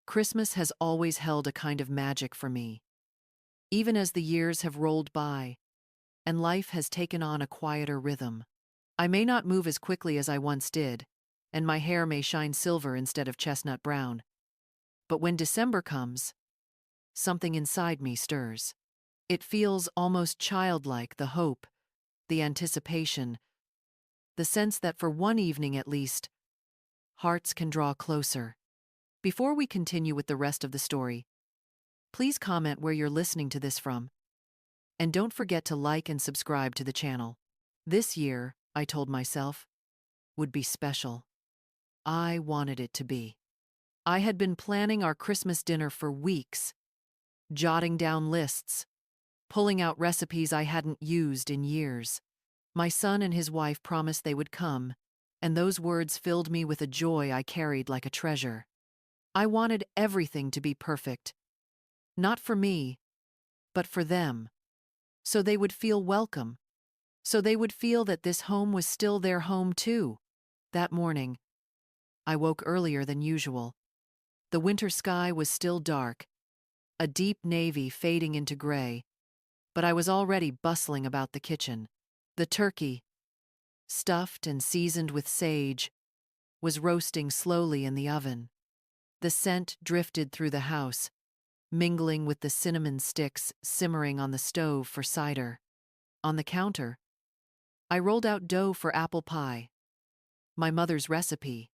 Christmas has always held a kind of magic for me, even as the years have rolled by and life has taken on a quieter rhythm. I may not move as quickly as I once did, and my hair may shine silver instead of chestnut brown. But when December comes, something inside me stirs. It feels almost childlike, the hope, the anticipation, the sense that for one evening at least, hearts can draw closer. Before we continue with the rest of the story, please comment where you're listening to this from. And don't forget to like and subscribe to the channel. This year, I told myself, would be special. I wanted it to be. I had been planning our Christmas dinner for weeks, jotting down lists, pulling out recipes I hadn't used in years. My son and his wife promised they would come, and those words filled me with a joy I carried like a treasure. I wanted everything to be perfect, not for me, but for them, so they would feel welcome, so they would feel that this home was still their home too. That morning, I woke earlier than usual. The winter sky was still dark, a deep navy fading into gray, but I was already bustling about the kitchen. The turkey, stuffed and seasoned with sage, was roasting slowly in the oven. The scent drifted through the house, mingling with the cinnamon sticks simmering on the stove for cider. On the counter, I rolled out dough for apple pie, my mother's recipe,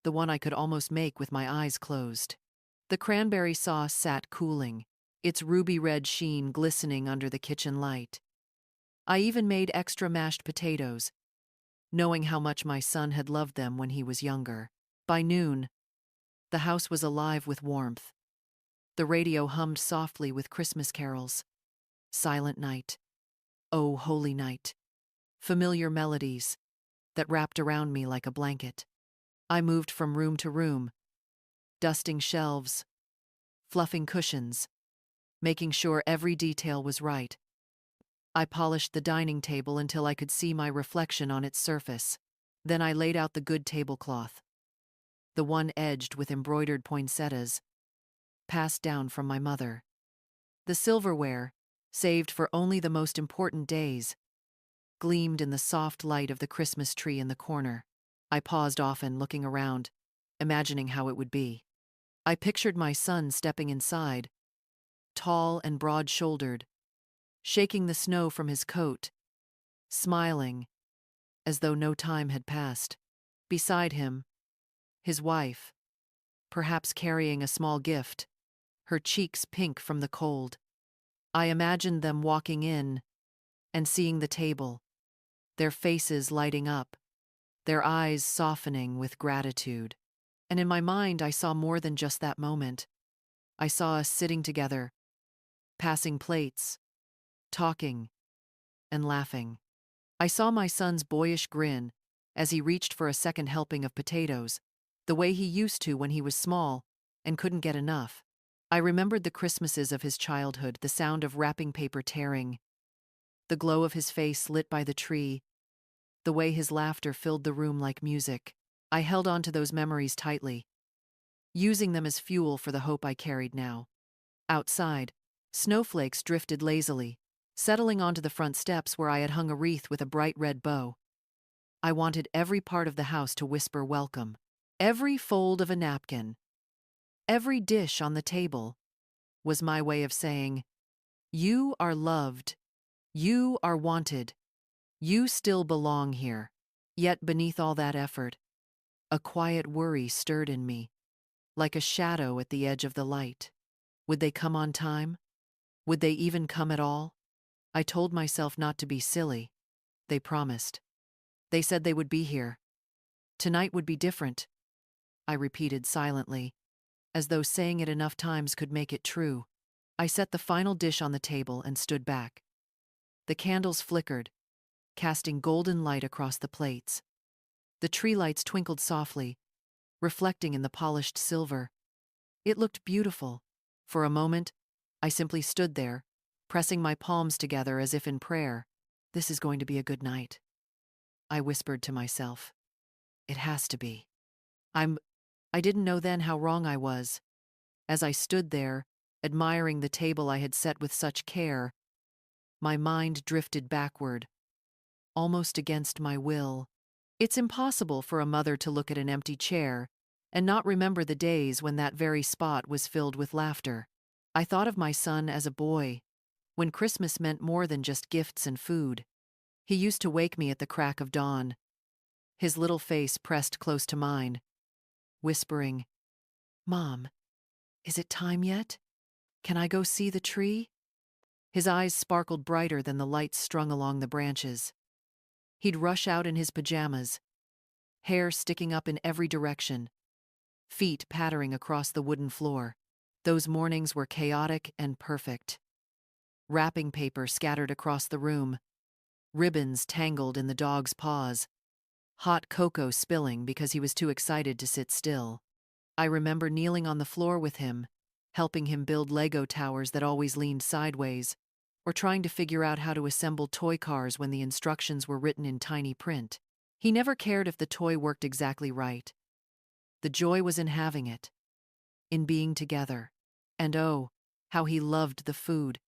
the one I could almost make with my eyes closed. The cranberry sauce sat cooling, its ruby-red sheen glistening under the kitchen light. I even made extra mashed potatoes, knowing how much my son had loved them when he was younger. By noon, the house was alive with warmth. The radio hummed softly with Christmas carols. Silent night. Oh, holy night. Familiar melodies that wrapped around me like a blanket. I moved from room to room, dusting shelves, fluffing cushions, making sure every detail was right. I polished the dining table until I could see my reflection on its surface. Then I laid out the good tablecloth, the one edged with embroidered poinsettias, passed down from my mother. The silverware, saved for only the most important days, gleamed in the soft light of the Christmas tree in the corner. I paused often, looking around, imagining how it would be. I pictured my son stepping inside, tall and broad-shouldered, shaking the snow from his coat, smiling, as though no time had passed. Beside him, his wife, perhaps carrying a small gift, her cheeks pink from the cold. I imagined them walking in and seeing the table, their faces lighting up, their eyes softening with gratitude. And in my mind, I saw more than just that moment. I saw us sitting together, passing plates, talking, and laughing. I saw my son's boyish grin as he reached for a second helping of potatoes, the way he used to when he was small and couldn't get enough. I remembered the Christmases of his childhood, the sound of wrapping paper tearing, the glow of his face lit by the tree, the way his laughter filled the room like music. I held on to those memories tightly, using them as fuel for the hope I carried now. Outside, snowflakes drifted lazily, settling onto the front steps where I had hung a wreath with a bright red bow. I wanted every part of the house to whisper welcome. Every fold of a napkin, every dish on the table was my way of saying, "You are loved. You are wanted. You still belong here." Yet beneath all that effort, a quiet worry stirred in me, like a shadow at the edge of the light. Would they come on time? Would they even come at all? I told myself not to be silly. They promised. They said they would be here. Tonight would be different, I repeated silently, as though saying it enough times could make it true. I set the final dish on the table and stood back. The candles flickered, casting golden light across the plates. The tree lights twinkled softly, reflecting in the polished silver. It looked beautiful. For a moment, I simply stood there, pressing my palms together as if in prayer. This is going to be a good night, I whispered to myself. It has to be. I didn't know then how wrong I was. As I stood there, admiring the table I had set with such care, my mind drifted backward, almost against my will. It's impossible for a mother to look at an empty chair and not remember the days when that very spot was filled with laughter. I thought of my son as a boy, when Christmas meant more than just gifts and food. He used to wake me at the crack of dawn, his little face pressed close to mine, whispering, "Mom, is it time yet? Can I go see the tree?" His eyes sparkled brighter than the lights strung along the branches. He'd rush out in his pajamas, hair sticking up in every direction, feet pattering across the wooden floor. Those mornings were chaotic and perfect. Wrapping paper scattered across the room, ribbons tangled in the dog's paws, hot cocoa spilling because he was too excited to sit still. I remember kneeling on the floor with him, helping him build Lego towers that always leaned sideways, or trying to figure out how to assemble toy cars when the instructions were written in tiny print. He never cared if the toy worked exactly right. The joy was in having it, in being together. And oh, how he loved the food.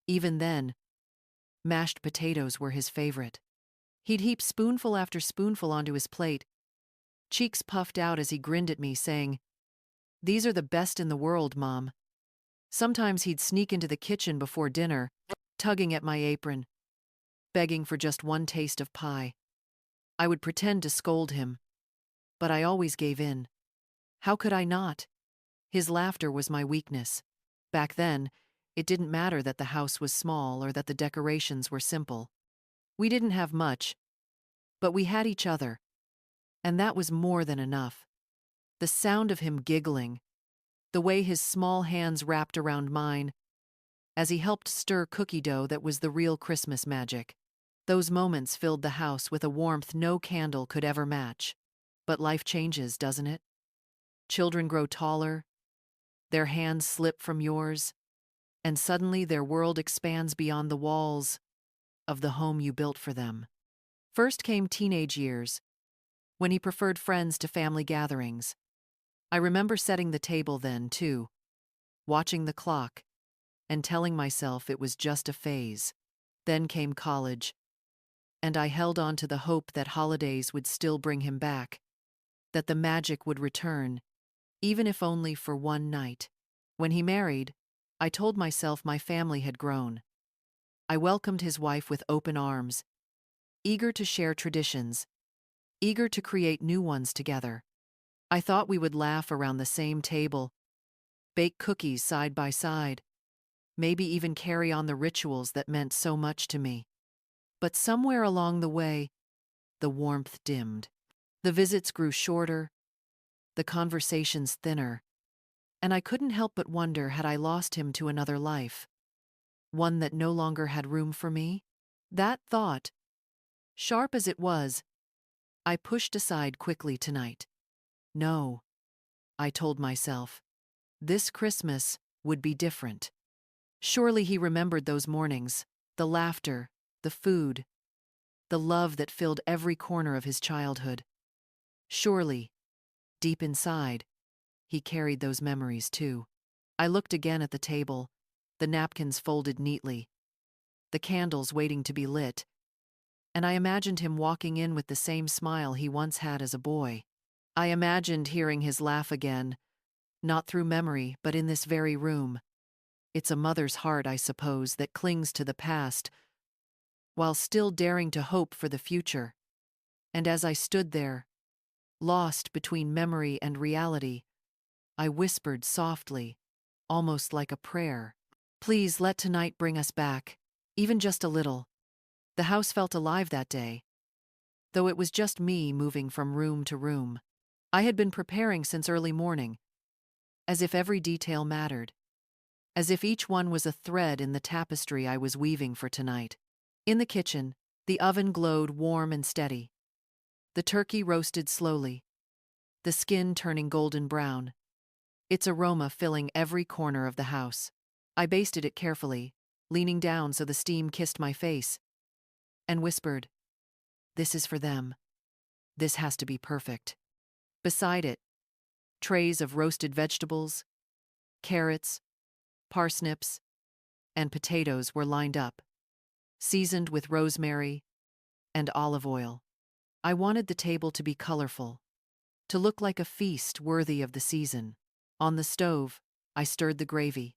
Even then, mashed potatoes were his favorite. He'd heap spoonful after spoonful onto his plate, cheeks puffed out as he grinned at me, saying, "These are the best in the world, Mom." Sometimes he'd sneak into the kitchen before dinner, tugging at my apron, begging for just one taste of pie. I would pretend to scold him, but I always gave in. How could I not? His laughter was my weakness. Back then, it didn't matter that the house was small or that the decorations were simple. We didn't have much, but we had each other, and that was more than enough. The sound of him giggling, the way his small hands wrapped around mine as he helped stir cookie dough that was the real Christmas magic. Those moments filled the house with a warmth no candle could ever match. But life changes, doesn't it? Children grow taller, their hands slip from yours, and suddenly their world expands beyond the walls of the home you built for them. First came teenage years, when he preferred friends to family gatherings. I remember setting the table then, too, watching the clock, and telling myself it was just a phase. Then came college, and I held on to the hope that holidays would still bring him back, that the magic would return, even if only for one night. When he married, I told myself my family had grown. I welcomed his wife with open arms, eager to share traditions, eager to create new ones together. I thought we would laugh around the same table, bake cookies side by side, maybe even carry on the rituals that meant so much to me. But somewhere along the way, the warmth dimmed. The visits grew shorter, the conversations thinner, and I couldn't help but wonder, had I lost him to another life, one that no longer had room for me? That thought, sharp as it was, I pushed aside quickly tonight. No, I told myself, this Christmas would be different. Surely he remembered those mornings, the laughter, the food, the love that filled every corner of his childhood. Surely, deep inside, he carried those memories too. I looked again at the table, the napkins folded neatly, the candles waiting to be lit, and I imagined him walking in with the same smile he once had as a boy. I imagined hearing his laugh again, not through memory, but in this very room. It's a mother's heart, I suppose, that clings to the past, while still daring to hope for the future. And as I stood there, lost between memory and reality, I whispered softly, almost like a prayer, "Please let tonight bring us back, even just a little." The house felt alive that day, though it was just me moving from room to room. I had been preparing since early morning, as if every detail mattered, as if each one was a thread in the tapestry I was weaving for tonight. In the kitchen, the oven glowed warm and steady. The turkey roasted slowly, the skin turning golden brown, its aroma filling every corner of the house. I basted it carefully, leaning down so the steam kissed my face, and whispered, "This is for them. This has to be perfect." Beside it, trays of roasted vegetables, Carrots, parsnips, and potatoes were lined up, seasoned with rosemary and olive oil. I wanted the table to be colorful, to look like a feast worthy of the season. On the stove, I stirred the gravy,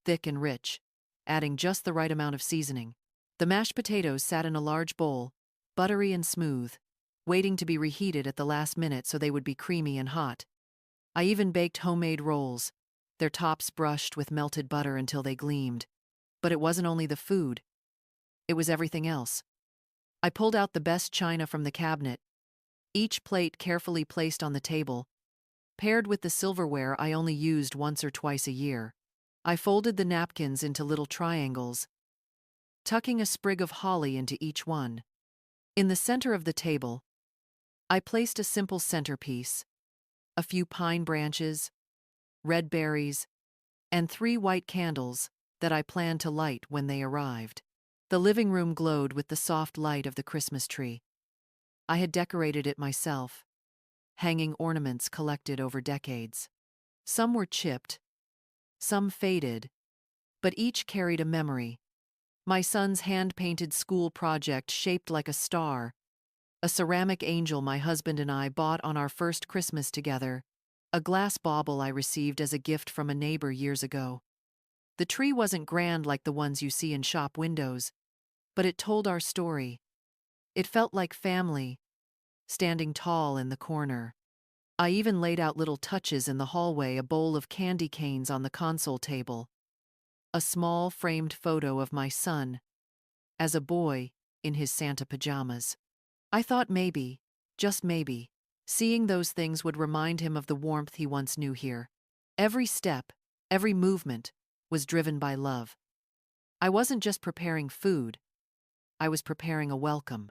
thick and rich, adding just the right amount of seasoning. The mashed potatoes sat in a large bowl, buttery and smooth, waiting to be reheated at the last minute so they would be creamy and hot. I even baked homemade rolls, their tops brushed with melted butter until they gleamed. But it wasn't only the food, it was everything else. I pulled out the best china from the cabinet, each plate carefully placed on the table, paired with the silverware I only used once or twice a year. I folded the napkins into little triangles, tucking a sprig of holly into each one. In the center of the table, I placed a simple centerpiece, a few pine branches, red berries, and 3 white candles that I planned to light when they arrived. The living room glowed with the soft light of the Christmas tree. I had decorated it myself, hanging ornaments collected over decades. Some were chipped, some faded, but each carried a memory. My son's hand-painted school project shaped like a star, a ceramic angel my husband and I bought on our first Christmas together, a glass bauble I received as a gift from a neighbor years ago. The tree wasn't grand like the ones you see in shop windows, but it told our story. It felt like family, standing tall in the corner. I even laid out little touches in the hallway, a bowl of candy canes on the console table, a small framed photo of my son, as a boy, in his Santa pajamas. I thought maybe, just maybe, seeing those things would remind him of the warmth he once knew here. Every step, every movement, was driven by love. I wasn't just preparing food, I was preparing a welcome.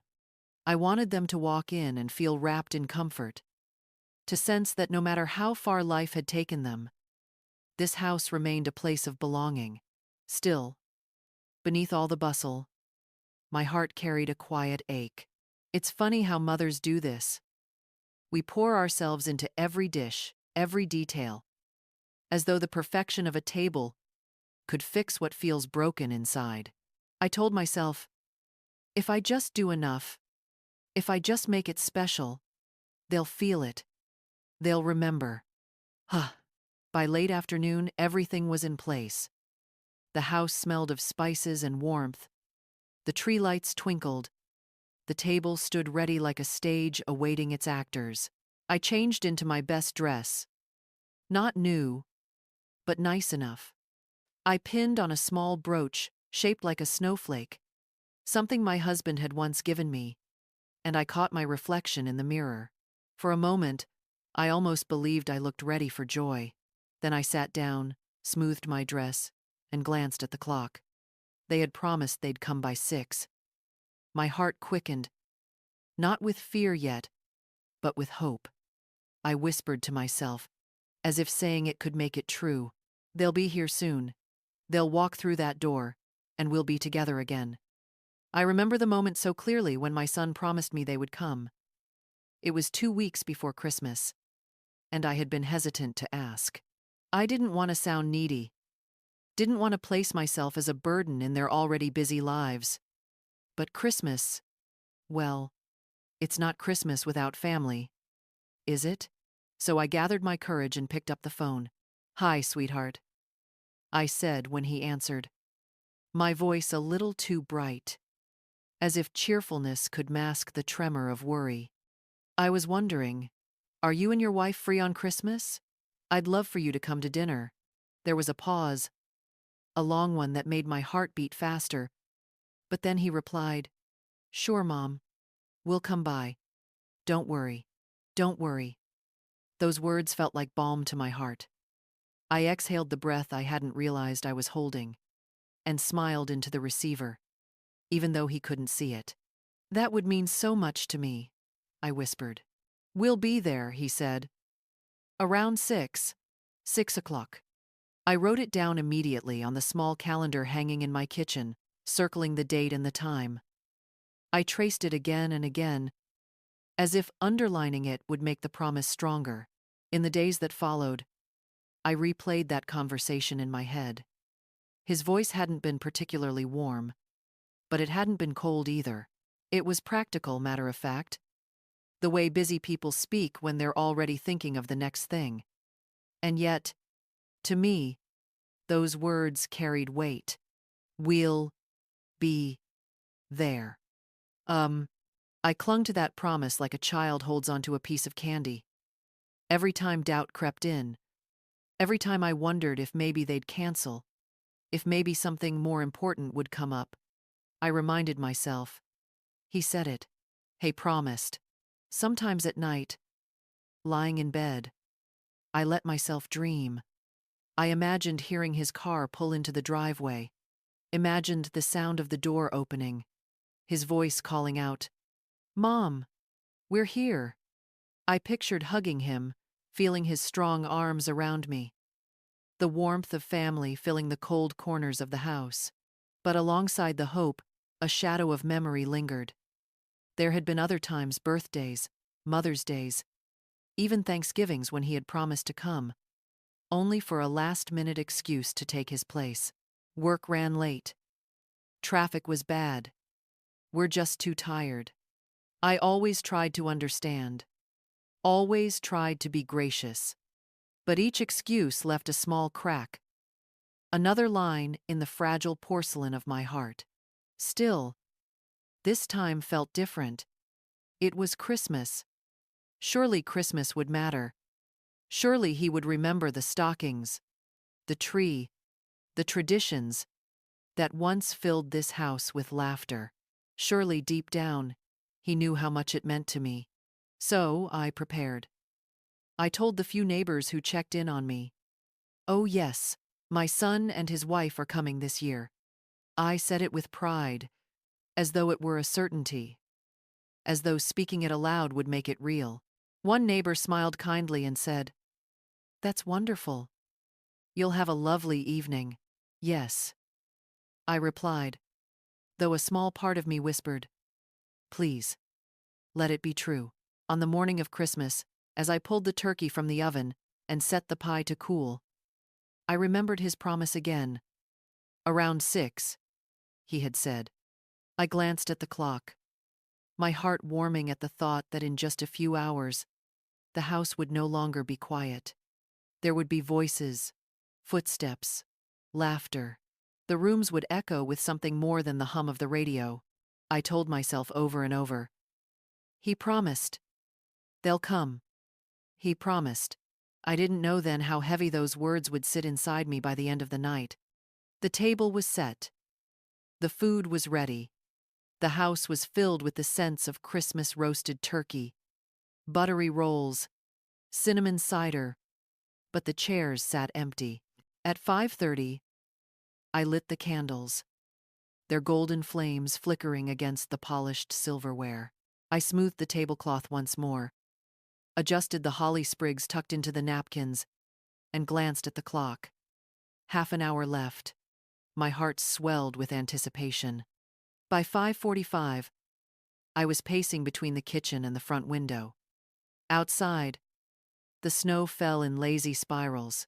I wanted them to walk in and feel wrapped in comfort, to sense that no matter how far life had taken them, this house remained a place of belonging. Still, beneath all the bustle, my heart carried a quiet ache. It's funny how mothers do this. We pour ourselves into every dish, every detail, as though the perfection of a table could fix what feels broken inside. I told myself, if I just do enough, if I just make it special, they'll feel it. They'll remember. By late afternoon, everything was in place. The house smelled of spices and warmth. The tree lights twinkled. The table stood ready like a stage awaiting its actors. I changed into my best dress. Not new, but nice enough. I pinned on a small brooch shaped like a snowflake, something my husband had once given me, and I caught my reflection in the mirror. For a moment, I almost believed I looked ready for joy. Then I sat down, smoothed my dress, and glanced at the clock. They had promised they'd come by 6. My heart quickened, not with fear yet, but with hope. I whispered to myself, as if saying it could make it true, they'll be here soon. They'll walk through that door, and we'll be together again. I remember the moment so clearly when my son promised me they would come. It was 2 weeks before Christmas, and I had been hesitant to ask. I didn't want to sound needy, didn't want to place myself as a burden in their already busy lives. But Christmas, well, it's not Christmas without family, is it? So I gathered my courage and picked up the phone. "Hi, sweetheart," I said when he answered, my voice a little too bright, as if cheerfulness could mask the tremor of worry. "I was wondering, are you and your wife free on Christmas? I'd love for you to come to dinner." There was a pause, a long one that made my heart beat faster, but then he replied, "Sure, Mom. We'll come by. Don't worry. Don't worry." Those words felt like balm to my heart. I exhaled the breath I hadn't realized I was holding, and smiled into the receiver, even though he couldn't see it. "That would mean so much to me," I whispered. "We'll be there," he said. "Around 6 o'clock." I wrote it down immediately on the small calendar hanging in my kitchen, circling the date and the time. I traced it again and again, as if underlining it would make the promise stronger. In the days that followed, I replayed that conversation in my head. His voice hadn't been particularly warm, but it hadn't been cold either. It was practical, matter of fact, the way busy people speak when they're already thinking of the next thing. And yet, to me, those words carried weight. We'll be there. I clung to that promise like a child holds onto a piece of candy. Every time doubt crept in, every time I wondered if maybe they'd cancel, if maybe something more important would come up, I reminded myself, he said it. He promised. Sometimes at night, lying in bed, I let myself dream. I imagined hearing his car pull into the driveway, imagined the sound of the door opening, his voice calling out, "Mom, we're here." I pictured hugging him, feeling his strong arms around me, the warmth of family filling the cold corners of the house. But alongside the hope, a shadow of memory lingered. There had been other times, birthdays, Mother's Days, even Thanksgivings when he had promised to come, only for a last-minute excuse to take his place. Work ran late. Traffic was bad. We're just too tired. I always tried to understand, always tried to be gracious. But each excuse left a small crack, another line in the fragile porcelain of my heart. Still, this time felt different. It was Christmas. Surely Christmas would matter. Surely he would remember the stockings, the tree, the traditions that once filled this house with laughter. Surely deep down, he knew how much it meant to me. So I prepared. I told the few neighbors who checked in on me, "Oh yes, my son and his wife are coming this year." I said it with pride, as though it were a certainty, as though speaking it aloud would make it real. One neighbor smiled kindly and said, "That's wonderful. You'll have a lovely evening." "Yes," I replied, though a small part of me whispered, "Please, let it be true." On the morning of Christmas, as I pulled the turkey from the oven and set the pie to cool, I remembered his promise again. Around 6, he had said. I glanced at the clock, my heart warming at the thought that in just a few hours, the house would no longer be quiet. There would be voices, footsteps, laughter. The rooms would echo with something more than the hum of the radio. I told myself over and over, he promised. They'll come. He promised. I didn't know then how heavy those words would sit inside me by the end of the night. The table was set. The food was ready. The house was filled with the scents of Christmas roasted turkey, buttery rolls, cinnamon cider, but the chairs sat empty. At 5:30, I lit the candles, their golden flames flickering against the polished silverware. I smoothed the tablecloth once more, adjusted the holly sprigs tucked into the napkins, and glanced at the clock. Half an hour left. My heart swelled with anticipation. By 5:45, I was pacing between the kitchen and the front window. Outside, the snow fell in lazy spirals,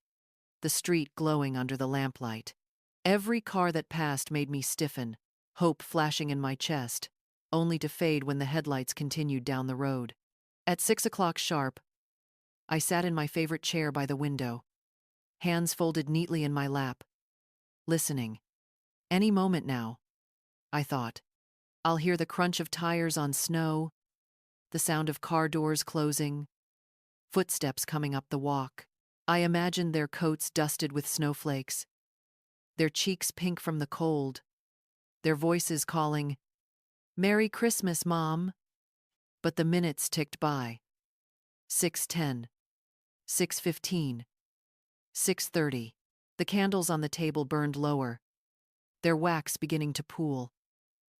the street glowing under the lamplight. Every car that passed made me stiffen, hope flashing in my chest, only to fade when the headlights continued down the road. At 6 o'clock sharp, I sat in my favorite chair by the window, hands folded neatly in my lap, listening. Any moment now, I thought, I'll hear the crunch of tires on snow, the sound of car doors closing, footsteps coming up the walk. I imagined their coats dusted with snowflakes, their cheeks pink from the cold, their voices calling, "Merry Christmas, Mom." But the minutes ticked by. 6:10, 6:15, 6:30. The candles on the table burned lower, their wax beginning to pool.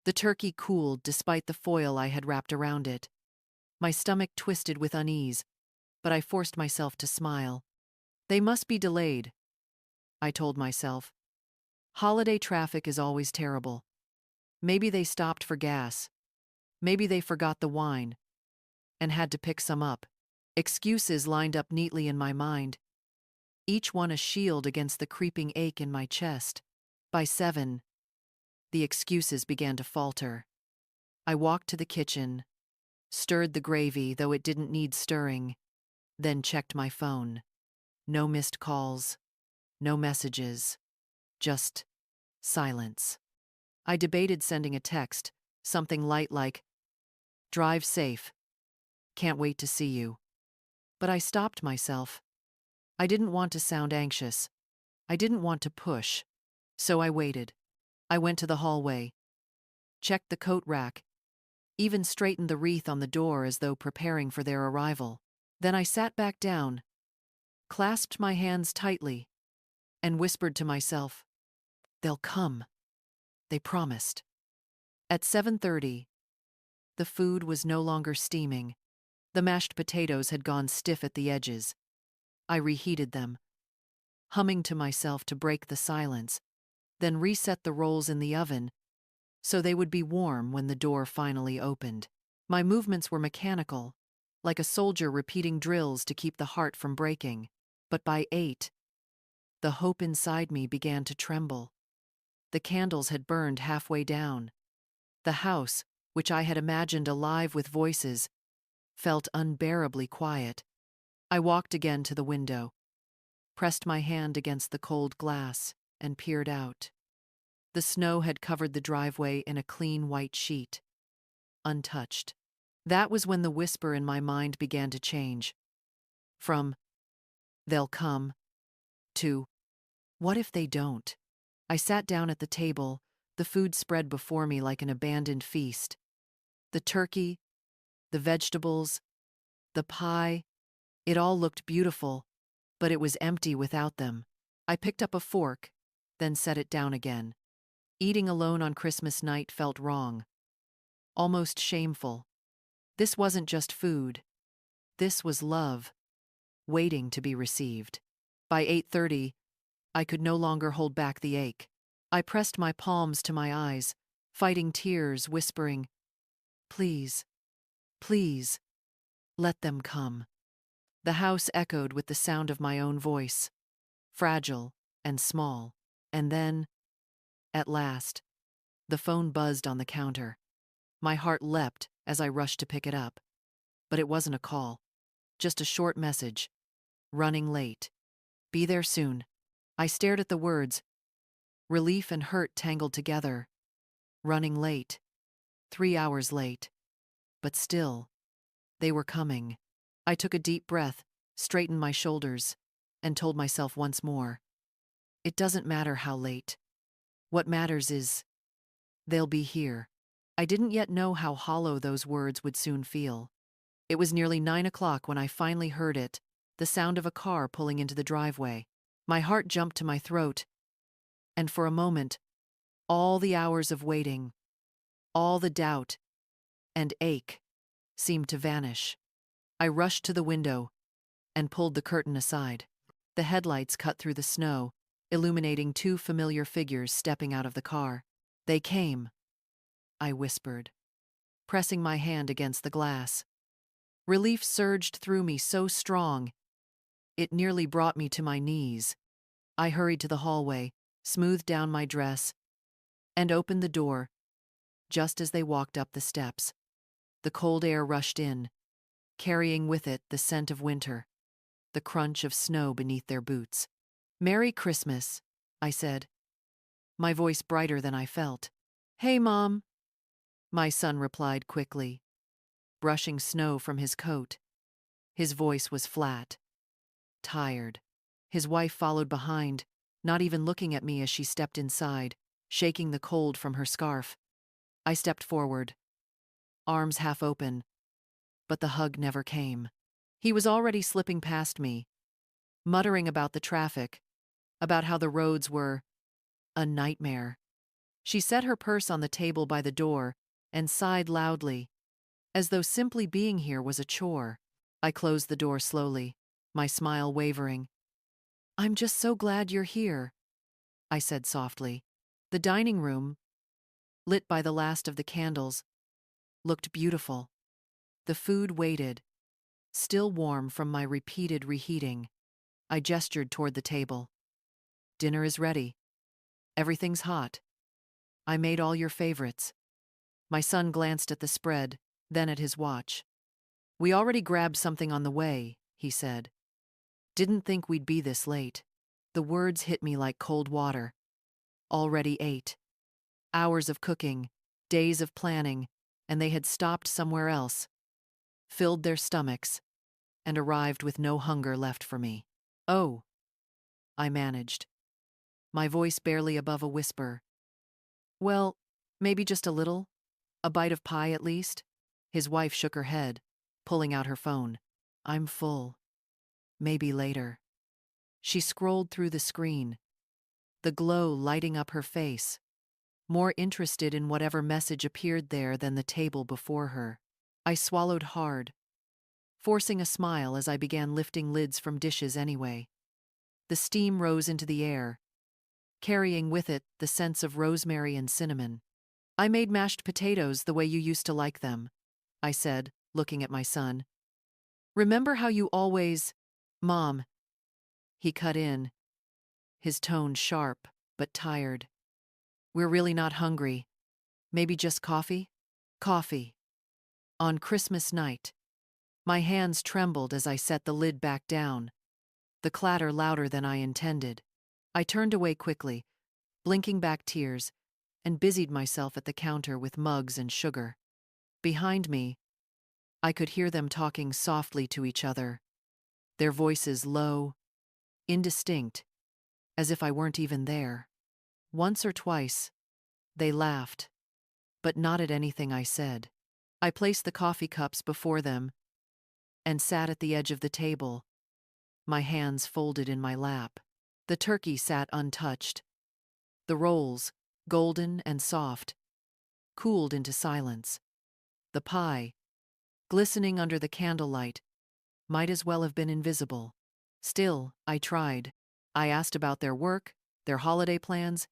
The turkey cooled despite the foil I had wrapped around it. My stomach twisted with unease, but I forced myself to smile. They must be delayed, I told myself. Holiday traffic is always terrible. Maybe they stopped for gas. Maybe they forgot the wine and had to pick some up. Excuses lined up neatly in my mind. each one a shield against the creeping ache in my chest. By 7, the excuses began to falter. I walked to the kitchen, stirred the gravy, though it didn't need stirring, then checked my phone. No missed calls, no messages, just silence. I debated sending a text, something light like, "Drive safe. Can't wait to see you." But I stopped myself. I didn't want to sound anxious. I didn't want to push. So I waited. I went to the hallway, checked the coat rack, even straightened the wreath on the door as though preparing for their arrival. Then I sat back down, clasped my hands tightly, and whispered to myself, "They'll come." They promised. At 7:30, the food was no longer steaming. The mashed potatoes had gone stiff at the edges. I reheated them, humming to myself to break the silence, then reset the rolls in the oven so they would be warm when the door finally opened. My movements were mechanical, like a soldier repeating drills to keep the heart from breaking. But by 8, the hope inside me began to tremble. The candles had burned halfway down. The house, which I had imagined alive with voices, felt unbearably quiet. I walked again to the window, pressed my hand against the cold glass, and peered out. The snow had covered the driveway in a clean white sheet, untouched. That was when the whisper in my mind began to change. From, "They'll come," to, "What if they don't?" I sat down at the table, the food spread before me like an abandoned feast. The turkey, the vegetables, the pie, it all looked beautiful, but it was empty without them. I picked up a fork, then set it down again. Eating alone on Christmas night felt wrong, almost shameful. This wasn't just food. This was love, waiting to be received. By 8:30, I could no longer hold back the ache. I pressed my palms to my eyes, fighting tears, whispering, "Please, please, let them come." The house echoed with the sound of my own voice, fragile and small. And then, at last, the phone buzzed on the counter. My heart leapt as I rushed to pick it up. But it wasn't a call, just a short message. "Running late. Be there soon." I stared at the words, relief and hurt tangled together. Running late. 3 hours late. But still, they were coming. I took a deep breath, straightened my shoulders, and told myself once more, "It doesn't matter how late. What matters is, they'll be here." I didn't yet know how hollow those words would soon feel. It was nearly 9 o'clock when I finally heard it, the sound of a car pulling into the driveway. My heart jumped to my throat, and for a moment, all the hours of waiting, all the doubt and ache seemed to vanish. I rushed to the window and pulled the curtain aside. The headlights cut through the snow, illuminating 2 familiar figures stepping out of the car. "They came," I whispered, pressing my hand against the glass. Relief surged through me so strong, it nearly brought me to my knees. I hurried to the hallway, smoothed down my dress, and opened the door just as they walked up the steps. The cold air rushed in, carrying with it the scent of winter, the crunch of snow beneath their boots. "Merry Christmas," I said, my voice brighter than I felt. "Hey, Mom," my son replied quickly, brushing snow from his coat. His voice was flat, tired. His wife followed behind, not even looking at me as she stepped inside, shaking the cold from her scarf. I stepped forward, arms half open, but the hug never came. He was already slipping past me, muttering about the traffic, about how the roads were a nightmare. She set her purse on the table by the door and sighed loudly, as though simply being here was a chore. I closed the door slowly, my smile wavering. "I'm just so glad you're here," I said softly. The dining room, lit by the last of the candles, looked beautiful. The food waited, still warm from my repeated reheating. I gestured toward the table. Dinner is ready. Everything's hot. I made all your favorites. My son glanced at the spread, then at his watch. We already grabbed something on the way, he said. Didn't think we'd be this late. The words hit me like cold water. Already 8. Hours of cooking, days of planning, and they had stopped somewhere else, filled their stomachs, and arrived with no hunger left for me. Oh, I managed, my voice barely above a whisper. Well, maybe just a little. A bite of pie at least? His wife shook her head, pulling out her phone. I'm full. Maybe later. She scrolled through the screen, the glow lighting up her face, more interested in whatever message appeared there than the table before her. I swallowed hard, forcing a smile as I began lifting lids from dishes anyway. The steam rose into the air, carrying with it the scents of rosemary and cinnamon. I made mashed potatoes the way you used to like them, I said, looking at my son. Remember how you always… Mom. He cut in, his tone sharp but tired. We're really not hungry. Maybe just coffee? Coffee. On Christmas night. My hands trembled as I set the lid back down, the clatter louder than I intended. I turned away quickly, blinking back tears, and busied myself at the counter with mugs and sugar. Behind me, I could hear them talking softly to each other, their voices low, indistinct, as if I weren't even there. Once or twice, they laughed, but not at anything I said. I placed the coffee cups before them and sat at the edge of the table, my hands folded in my lap. The turkey sat untouched. The rolls, golden and soft, cooled into silence. The pie, glistening under the candlelight, might as well have been invisible. Still, I tried. I asked about their work, their holiday plans,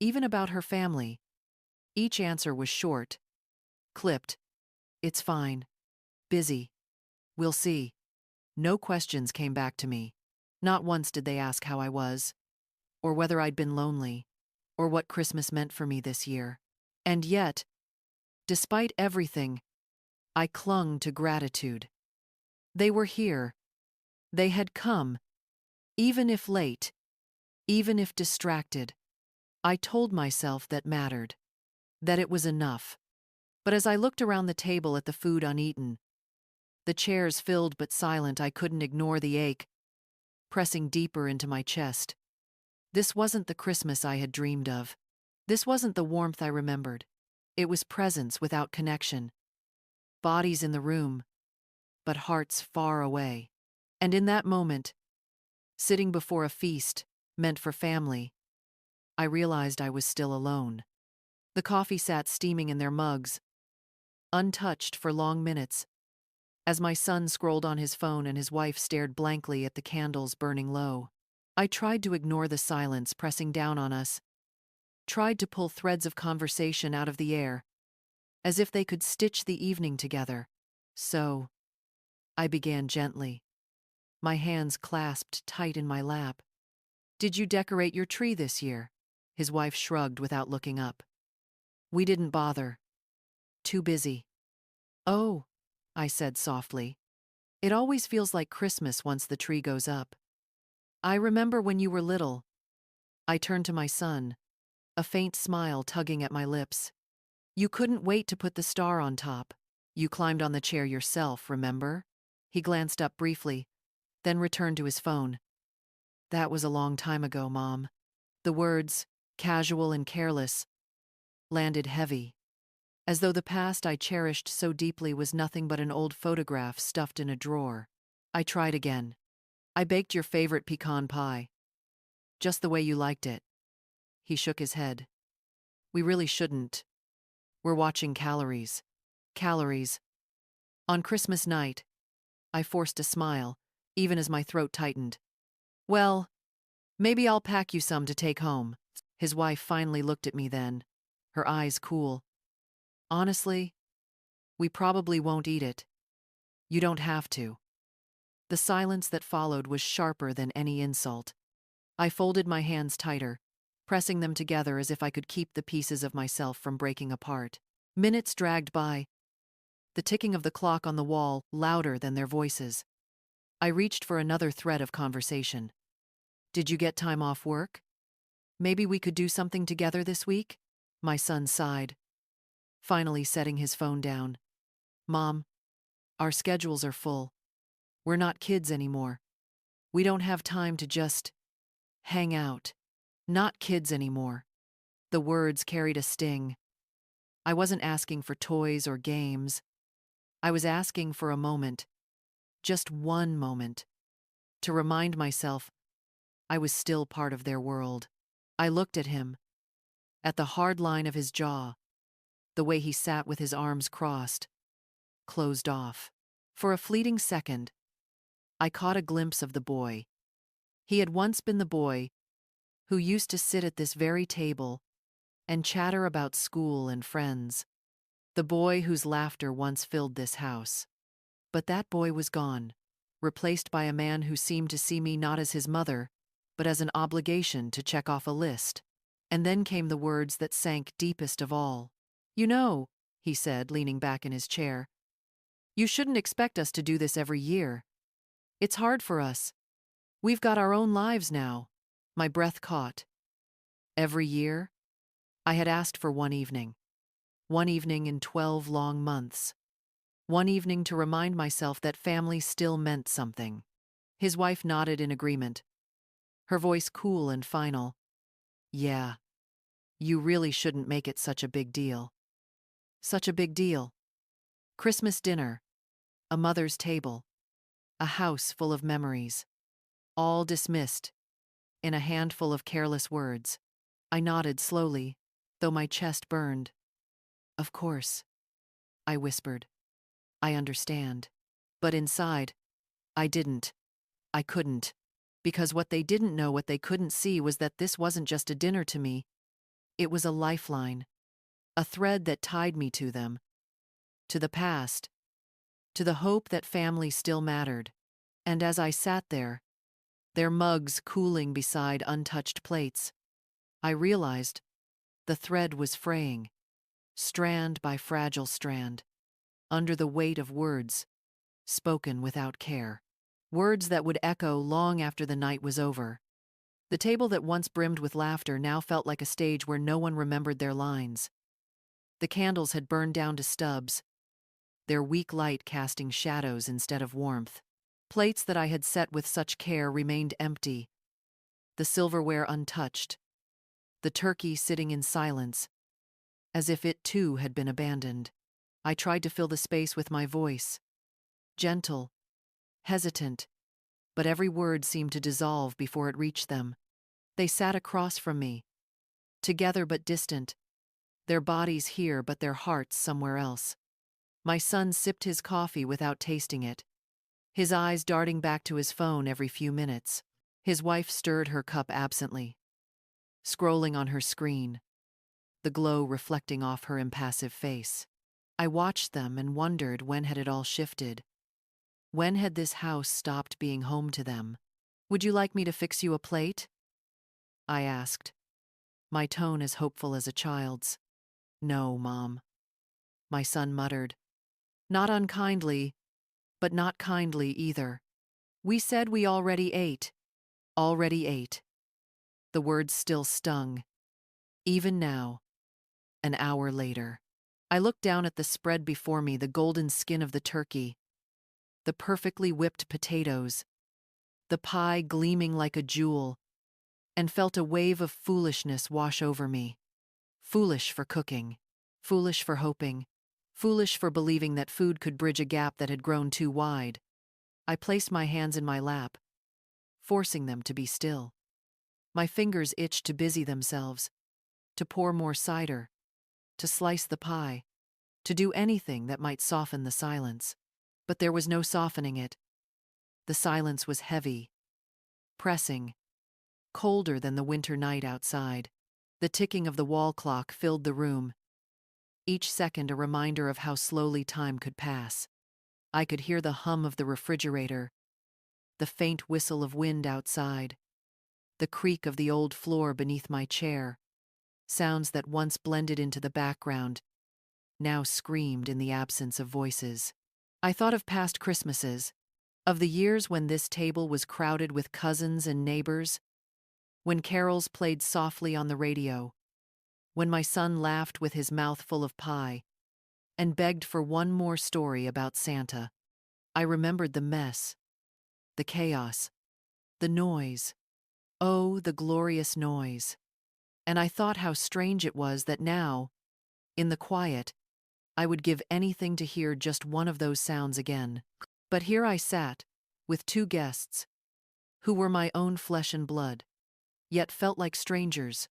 even about her family. Each answer was short, clipped. It's fine. Busy. We'll see. No questions came back to me. Not once did they ask how I was, or whether I'd been lonely, or what Christmas meant for me this year. And yet, despite everything, I clung to gratitude. They were here. They had come, even if late, even if distracted. I told myself that mattered, that it was enough. But as I looked around the table at the food uneaten, the chairs filled but silent, I couldn't ignore the ache, pressing deeper into my chest. This wasn't the Christmas I had dreamed of. This wasn't the warmth I remembered. It was presence without connection. Bodies in the room, but hearts far away. And in that moment, sitting before a feast meant for family, I realized I was still alone. The coffee sat steaming in their mugs, untouched for long minutes, as my son scrolled on his phone and his wife stared blankly at the candles burning low. I tried to ignore the silence pressing down on us, tried to pull threads of conversation out of the air, as if they could stitch the evening together. So, I began gently, my hands clasped tight in my lap. Did you decorate your tree this year? His wife shrugged without looking up. We didn't bother. Too busy. Oh, I said softly. It always feels like Christmas once the tree goes up. I remember when you were little. I turned to my son, a faint smile tugging at my lips. You couldn't wait to put the star on top. You climbed on the chair yourself, remember? He glanced up briefly, then returned to his phone. That was a long time ago, Mom. The words, casual and careless, landed heavy, as though the past I cherished so deeply was nothing but an old photograph stuffed in a drawer. I tried again. I baked your favorite pecan pie. Just the way you liked it. He shook his head. We really shouldn't. We're watching calories. Calories. On Christmas night, I forced a smile, even as my throat tightened. Well, maybe I'll pack you some to take home. His wife finally looked at me then, her eyes cool. Honestly, we probably won't eat it. You don't have to. The silence that followed was sharper than any insult. I folded my hands tighter, pressing them together as if I could keep the pieces of myself from breaking apart. Minutes dragged by, the ticking of the clock on the wall louder than their voices. I reached for another thread of conversation. Did you get time off work? Maybe we could do something together this week? My son sighed, finally setting his phone down. Mom, our schedules are full. We're not kids anymore. We don't have time to just hang out. Not kids anymore. The words carried a sting. I wasn't asking for toys or games. I was asking for a moment, just one moment, to remind myself I was still part of their world. I looked at him, at the hard line of his jaw, the way he sat with his arms crossed, closed off. For a fleeting second, I caught a glimpse of the boy. He had once been the boy who used to sit at this very table and chatter about school and friends. The boy whose laughter once filled this house. But that boy was gone, replaced by a man who seemed to see me not as his mother, but as an obligation to check off a list. And then came the words that sank deepest of all. You know, he said, leaning back in his chair, you shouldn't expect us to do this every year. It's hard for us. We've got our own lives now. My breath caught. Every year? I had asked for one evening. One evening in 12 long months. One evening to remind myself that family still meant something. His wife nodded in agreement, her voice cool and final. Yeah, you really shouldn't make it such a big deal. Such a big deal. Christmas dinner, a mother's table, a house full of memories, all dismissed in a handful of careless words. I nodded slowly, though my chest burned. Of course, I whispered. I understand. But inside, I didn't. I couldn't. Because what they didn't know, what they couldn't see, was that this wasn't just a dinner to me. It was a lifeline. A thread that tied me to them. To the past. To the hope that family still mattered. And as I sat there, their mugs cooling beside untouched plates, I realized the thread was fraying, strand by fragile strand, under the weight of words spoken without care. Words that would echo long after the night was over. The table that once brimmed with laughter now felt like a stage where no one remembered their lines. The candles had burned down to stubs, their weak light casting shadows instead of warmth. Plates that I had set with such care remained empty, the silverware untouched, the turkey sitting in silence, as if it too had been abandoned. I tried to fill the space with my voice, gentle, hesitant, but every word seemed to dissolve before it reached them. They sat across from me, together but distant, their bodies here but their hearts somewhere else. My son sipped his coffee without tasting it, his eyes darting back to his phone every few minutes. His wife stirred her cup absently, scrolling on her screen, the glow reflecting off her impassive face. I watched them and wondered, when had it all shifted? When had this house stopped being home to them? Would you like me to fix you a plate? I asked, my tone as hopeful as a child's. No, Mom. My son muttered, not unkindly, but not kindly either. We said we already ate. Already ate. The words still stung. Even now, an hour later. I looked down at the spread before me, the golden skin of the turkey, the perfectly whipped potatoes, the pie gleaming like a jewel, and felt a wave of foolishness wash over me. Foolish for cooking, foolish for hoping, foolish for believing that food could bridge a gap that had grown too wide. I placed my hands in my lap, forcing them to be still. My fingers itched to busy themselves, to pour more cider, to slice the pie, to do anything that might soften the silence. But there was no softening it. The silence was heavy, pressing, colder than the winter night outside. The ticking of the wall clock filled the room, each second a reminder of how slowly time could pass. I could hear the hum of the refrigerator, the faint whistle of wind outside, the creak of the old floor beneath my chair, sounds that once blended into the background, now screamed in the absence of voices. I thought of past Christmases, of the years when this table was crowded with cousins and neighbors, when carols played softly on the radio, when my son laughed with his mouth full of pie and begged for one more story about Santa. I remembered the mess, the chaos, the noise. Oh, the glorious noise. And I thought how strange it was that now, in the quiet, I would give anything to hear just one of those sounds again. But here I sat, with two guests, who were my own flesh and blood, yet felt like strangers,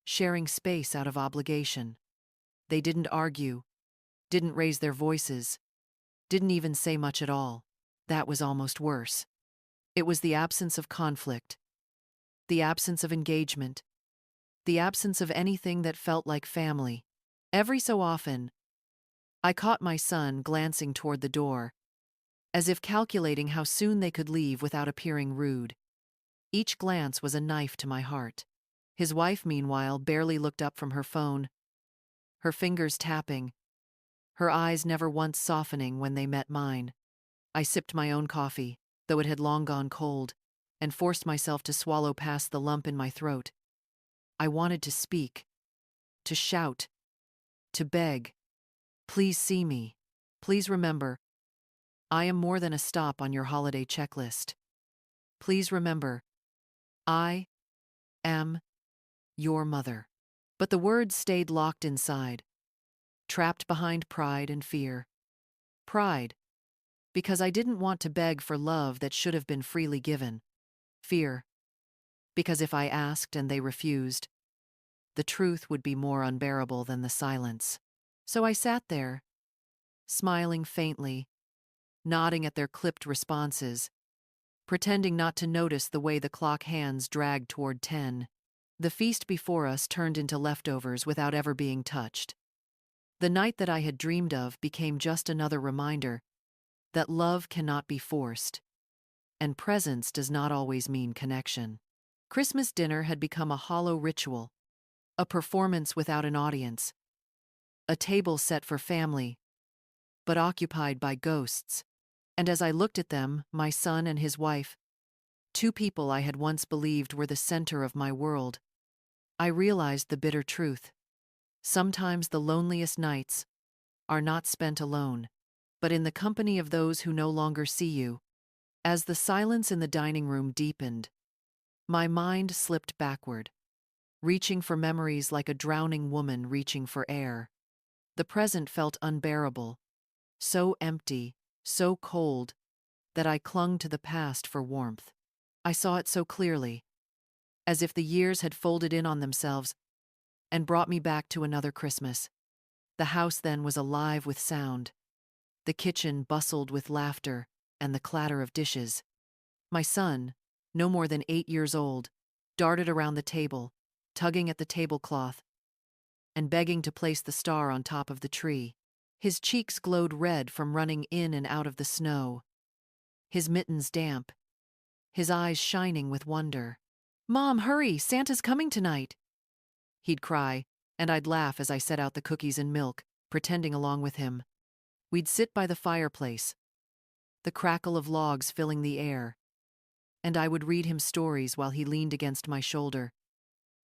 sharing space out of obligation. They didn't argue, didn't raise their voices, didn't even say much at all. That was almost worse. It was the absence of conflict, the absence of engagement, the absence of anything that felt like family. Every so often, I caught my son glancing toward the door, as if calculating how soon they could leave without appearing rude. Each glance was a knife to my heart. His wife, meanwhile, barely looked up from her phone, her fingers tapping, her eyes never once softening when they met mine. I sipped my own coffee, though it had long gone cold, and forced myself to swallow past the lump in my throat. I wanted to speak, to shout, to beg. Please see me. Please remember, I am more than a stop on your holiday checklist. Please remember, I am your mother. But the words stayed locked inside, trapped behind pride and fear. Pride, because I didn't want to beg for love that should have been freely given. Fear, because if I asked and they refused, the truth would be more unbearable than the silence. So I sat there, smiling faintly, nodding at their clipped responses, pretending not to notice the way the clock hands dragged toward 10. The feast before us turned into leftovers without ever being touched. The night that I had dreamed of became just another reminder that love cannot be forced, and presence does not always mean connection. Christmas dinner had become a hollow ritual, a performance without an audience, a table set for family, but occupied by ghosts. And as I looked at them, my son and his wife, two people I had once believed were the center of my world, I realized the bitter truth. Sometimes the loneliest nights are not spent alone, but in the company of those who no longer see you. As the silence in the dining room deepened, my mind slipped backward, reaching for memories like a drowning woman reaching for air. The present felt unbearable, so empty, so cold, that I clung to the past for warmth. I saw it so clearly, as if the years had folded in on themselves and brought me back to another Christmas. The house then was alive with sound. The kitchen bustled with laughter and the clatter of dishes. My son, no more than 8 years old, darted around the table, tugging at the tablecloth and begging to place the star on top of the tree. His cheeks glowed red from running in and out of the snow, his mittens damp, his eyes shining with wonder. "Mom, hurry, Santa's coming tonight," he'd cry, and I'd laugh as I set out the cookies and milk, pretending along with him. We'd sit by the fireplace, the crackle of logs filling the air, and I would read him stories while he leaned against my shoulder,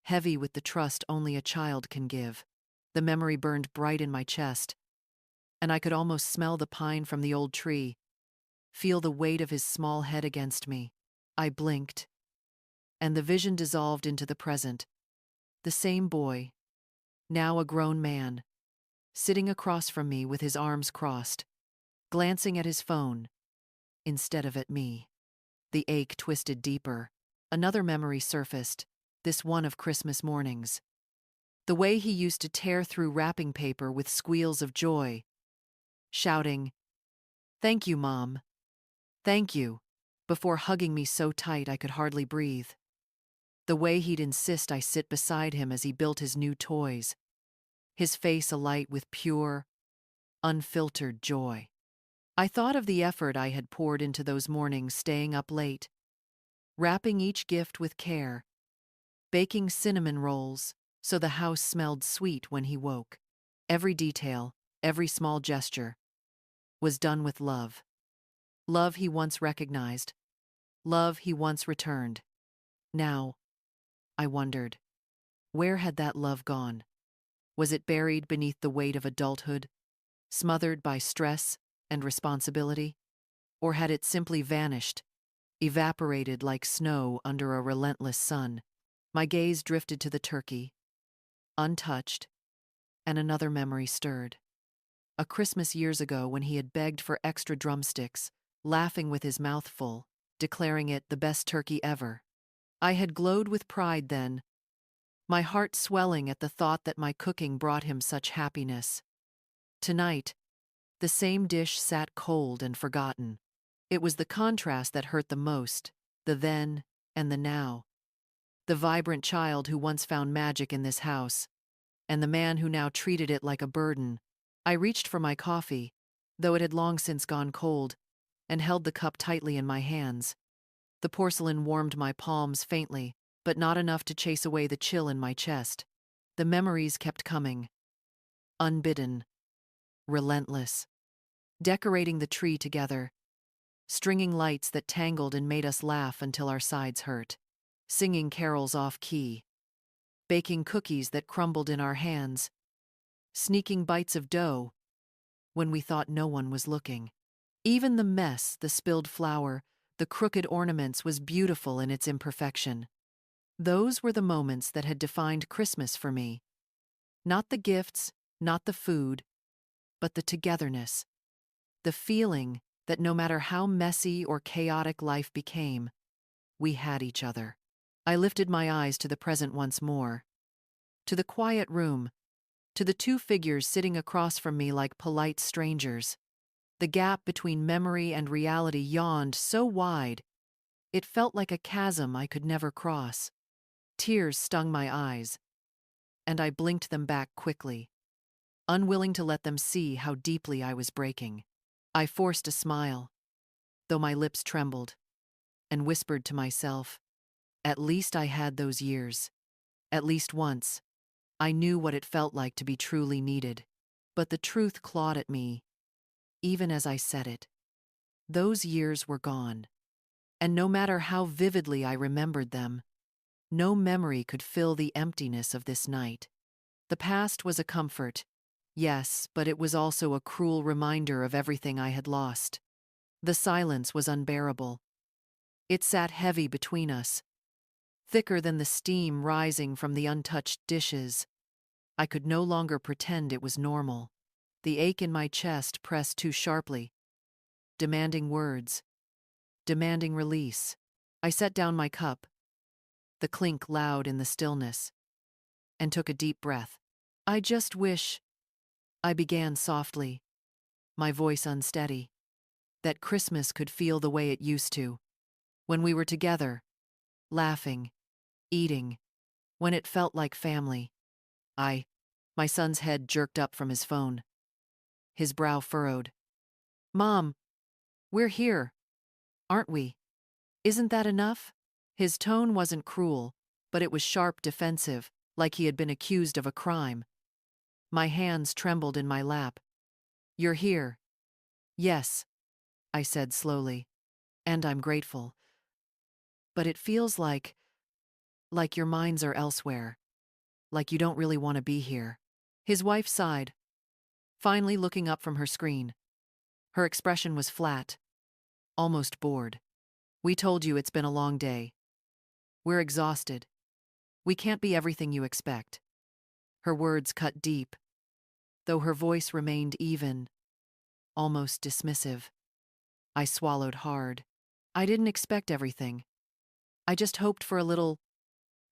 heavy with the trust only a child can give. The memory burned bright in my chest, and I could almost smell the pine from the old tree, feel the weight of his small head against me. I blinked, and the vision dissolved into the present. The same boy, now a grown man, sitting across from me with his arms crossed, glancing at his phone instead of at me. The ache twisted deeper. Another memory surfaced, this one of Christmas mornings. The way he used to tear through wrapping paper with squeals of joy, shouting, "Thank you, Mom. Thank you," before hugging me so tight I could hardly breathe. The way he'd insist I sit beside him as he built his new toys, his face alight with pure, unfiltered joy. I thought of the effort I had poured into those mornings, staying up late, wrapping each gift with care, baking cinnamon rolls so the house smelled sweet when he woke. Every detail, every small gesture, was done with love. Love he once recognized, love he once returned. Now, I wondered, where had that love gone? Was it buried beneath the weight of adulthood, smothered by stress and responsibility? Or had it simply vanished, evaporated like snow under a relentless sun? My gaze drifted to the turkey, untouched, and another memory stirred. A Christmas years ago when he had begged for extra drumsticks, laughing with his mouth full, declaring it the best turkey ever. I had glowed with pride then, my heart swelling at the thought that my cooking brought him such happiness. Tonight, the same dish sat cold and forgotten. It was the contrast that hurt the most, the then and the now. The vibrant child who once found magic in this house, and the man who now treated it like a burden. I reached for my coffee, though it had long since gone cold, and held the cup tightly in my hands. The porcelain warmed my palms faintly, but not enough to chase away the chill in my chest. The memories kept coming, unbidden, relentless. Decorating the tree together, stringing lights that tangled and made us laugh until our sides hurt, singing carols off-key, baking cookies that crumbled in our hands, sneaking bites of dough when we thought no one was looking. Even the mess, the spilled flour, the crooked ornaments was beautiful in its imperfection. Those were the moments that had defined Christmas for me. Not the gifts, not the food, but the togetherness. The feeling that no matter how messy or chaotic life became, we had each other. I lifted my eyes to the present once more, to the quiet room, to the two figures sitting across from me like polite strangers. The gap between memory and reality yawned so wide, it felt like a chasm I could never cross. Tears stung my eyes, and I blinked them back quickly, unwilling to let them see how deeply I was breaking. I forced a smile, though my lips trembled, and whispered to myself, at least I had those years. At least once, I knew what it felt like to be truly needed. But the truth clawed at me, even as I said it. Those years were gone, and no matter how vividly I remembered them, no memory could fill the emptiness of this night. The past was a comfort, yes, but it was also a cruel reminder of everything I had lost. The silence was unbearable. It sat heavy between us, thicker than the steam rising from the untouched dishes. I could no longer pretend it was normal. The ache in my chest pressed too sharply, demanding words, demanding release. I set down my cup, the clink loud in the stillness, and took a deep breath. I just wish, I began softly, my voice unsteady, that Christmas could feel the way it used to, when we were together, laughing, eating, when it felt like family. My son's head jerked up from his phone, his brow furrowed. Mom, we're here, aren't we? Isn't that enough? His tone wasn't cruel, but it was sharp, defensive, like he had been accused of a crime. My hands trembled in my lap. You're here. Yes, I said slowly, and I'm grateful. But it feels like your minds are elsewhere, like you don't really want to be here. His wife sighed, finally looking up from her screen. Her expression was flat, almost bored. We told you it's been a long day. We're exhausted. We can't be everything you expect. Her words cut deep, though her voice remained even, almost dismissive. I swallowed hard. I didn't expect everything. I just hoped for a little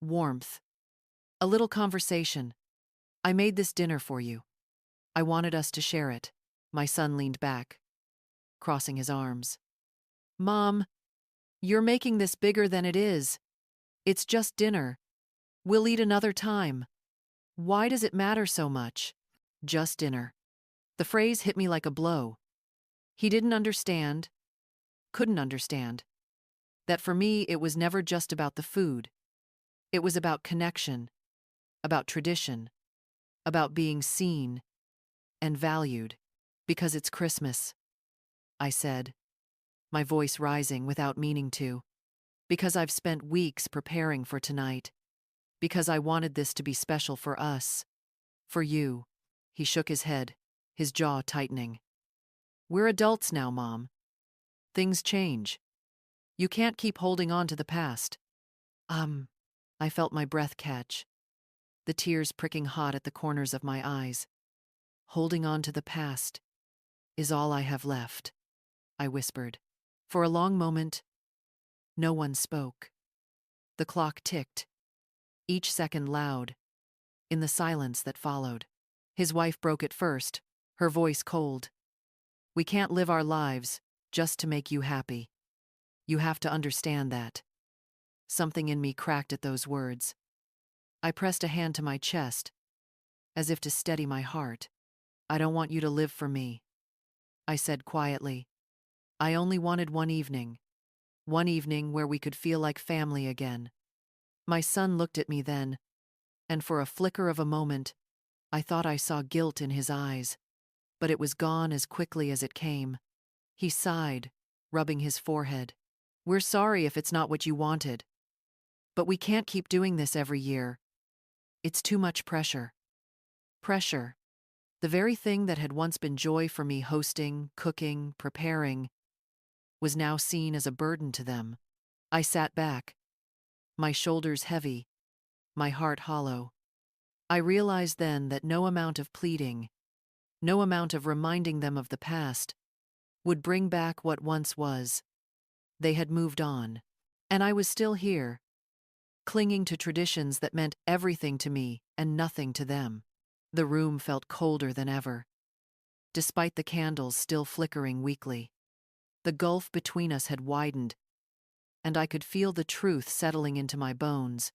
warmth, a little conversation. I made this dinner for you. I wanted us to share it. My son leaned back, crossing his arms. Mom, you're making this bigger than it is. It's just dinner. We'll eat another time. Why does it matter so much? Just dinner. The phrase hit me like a blow. He didn't understand, couldn't understand, that for me it was never just about the food. It was about connection, about tradition, about being seen and valued. Because it's Christmas, I said, my voice rising without meaning to. Because I've spent weeks preparing for tonight. Because I wanted this to be special for us. For you. He shook his head, his jaw tightening. We're adults now, Mom. Things change. You can't keep holding on to the past. I felt my breath catch, the tears pricking hot at the corners of my eyes. Holding on to the past is all I have left, I whispered. For a long moment, no one spoke. The clock ticked, each second loud, in the silence that followed. His wife broke it first, her voice cold. We can't live our lives just to make you happy. You have to understand that. Something in me cracked at those words. I pressed a hand to my chest, as if to steady my heart. I don't want you to live for me, I said quietly. I only wanted one evening where we could feel like family again. My son looked at me then, and for a flicker of a moment, I thought I saw guilt in his eyes, but it was gone as quickly as it came. He sighed, rubbing his forehead. We're sorry if it's not what you wanted, but we can't keep doing this every year. It's too much pressure. Pressure. The very thing that had once been joy for me, hosting, cooking, preparing, was now seen as a burden to them. I sat back, my shoulders heavy, my heart hollow. I realized then that no amount of pleading, no amount of reminding them of the past, would bring back what once was. They had moved on, and I was still here, clinging to traditions that meant everything to me and nothing to them. The room felt colder than ever, despite the candles still flickering weakly. The gulf between us had widened, and I could feel the truth settling into my bones.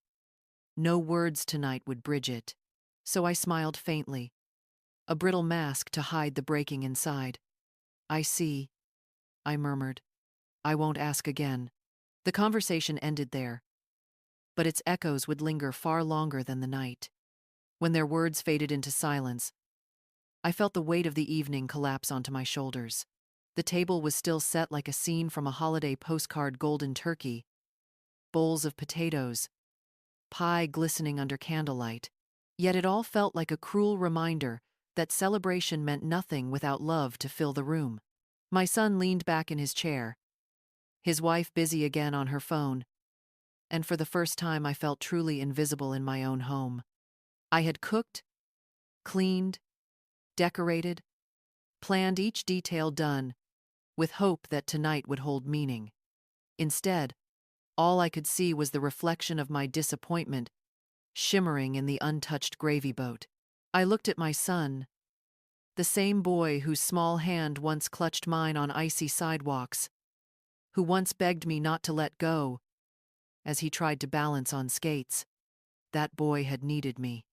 No words tonight would bridge it, so I smiled faintly, a brittle mask to hide the breaking inside. I see, I murmured. I won't ask again. The conversation ended there, but its echoes would linger far longer than the night. When their words faded into silence, I felt the weight of the evening collapse onto my shoulders. The table was still set like a scene from a holiday postcard: golden turkey, bowls of potatoes, pie glistening under candlelight. Yet it all felt like a cruel reminder that celebration meant nothing without love to fill the room. My son leaned back in his chair, his wife busy again on her phone, and for the first time I felt truly invisible in my own home. I had cooked, cleaned, decorated, planned each detail done, with hope that tonight would hold meaning. Instead, all I could see was the reflection of my disappointment shimmering in the untouched gravy boat. I looked at my son, the same boy whose small hand once clutched mine on icy sidewalks, who once begged me not to let go as he tried to balance on skates. That boy had needed me.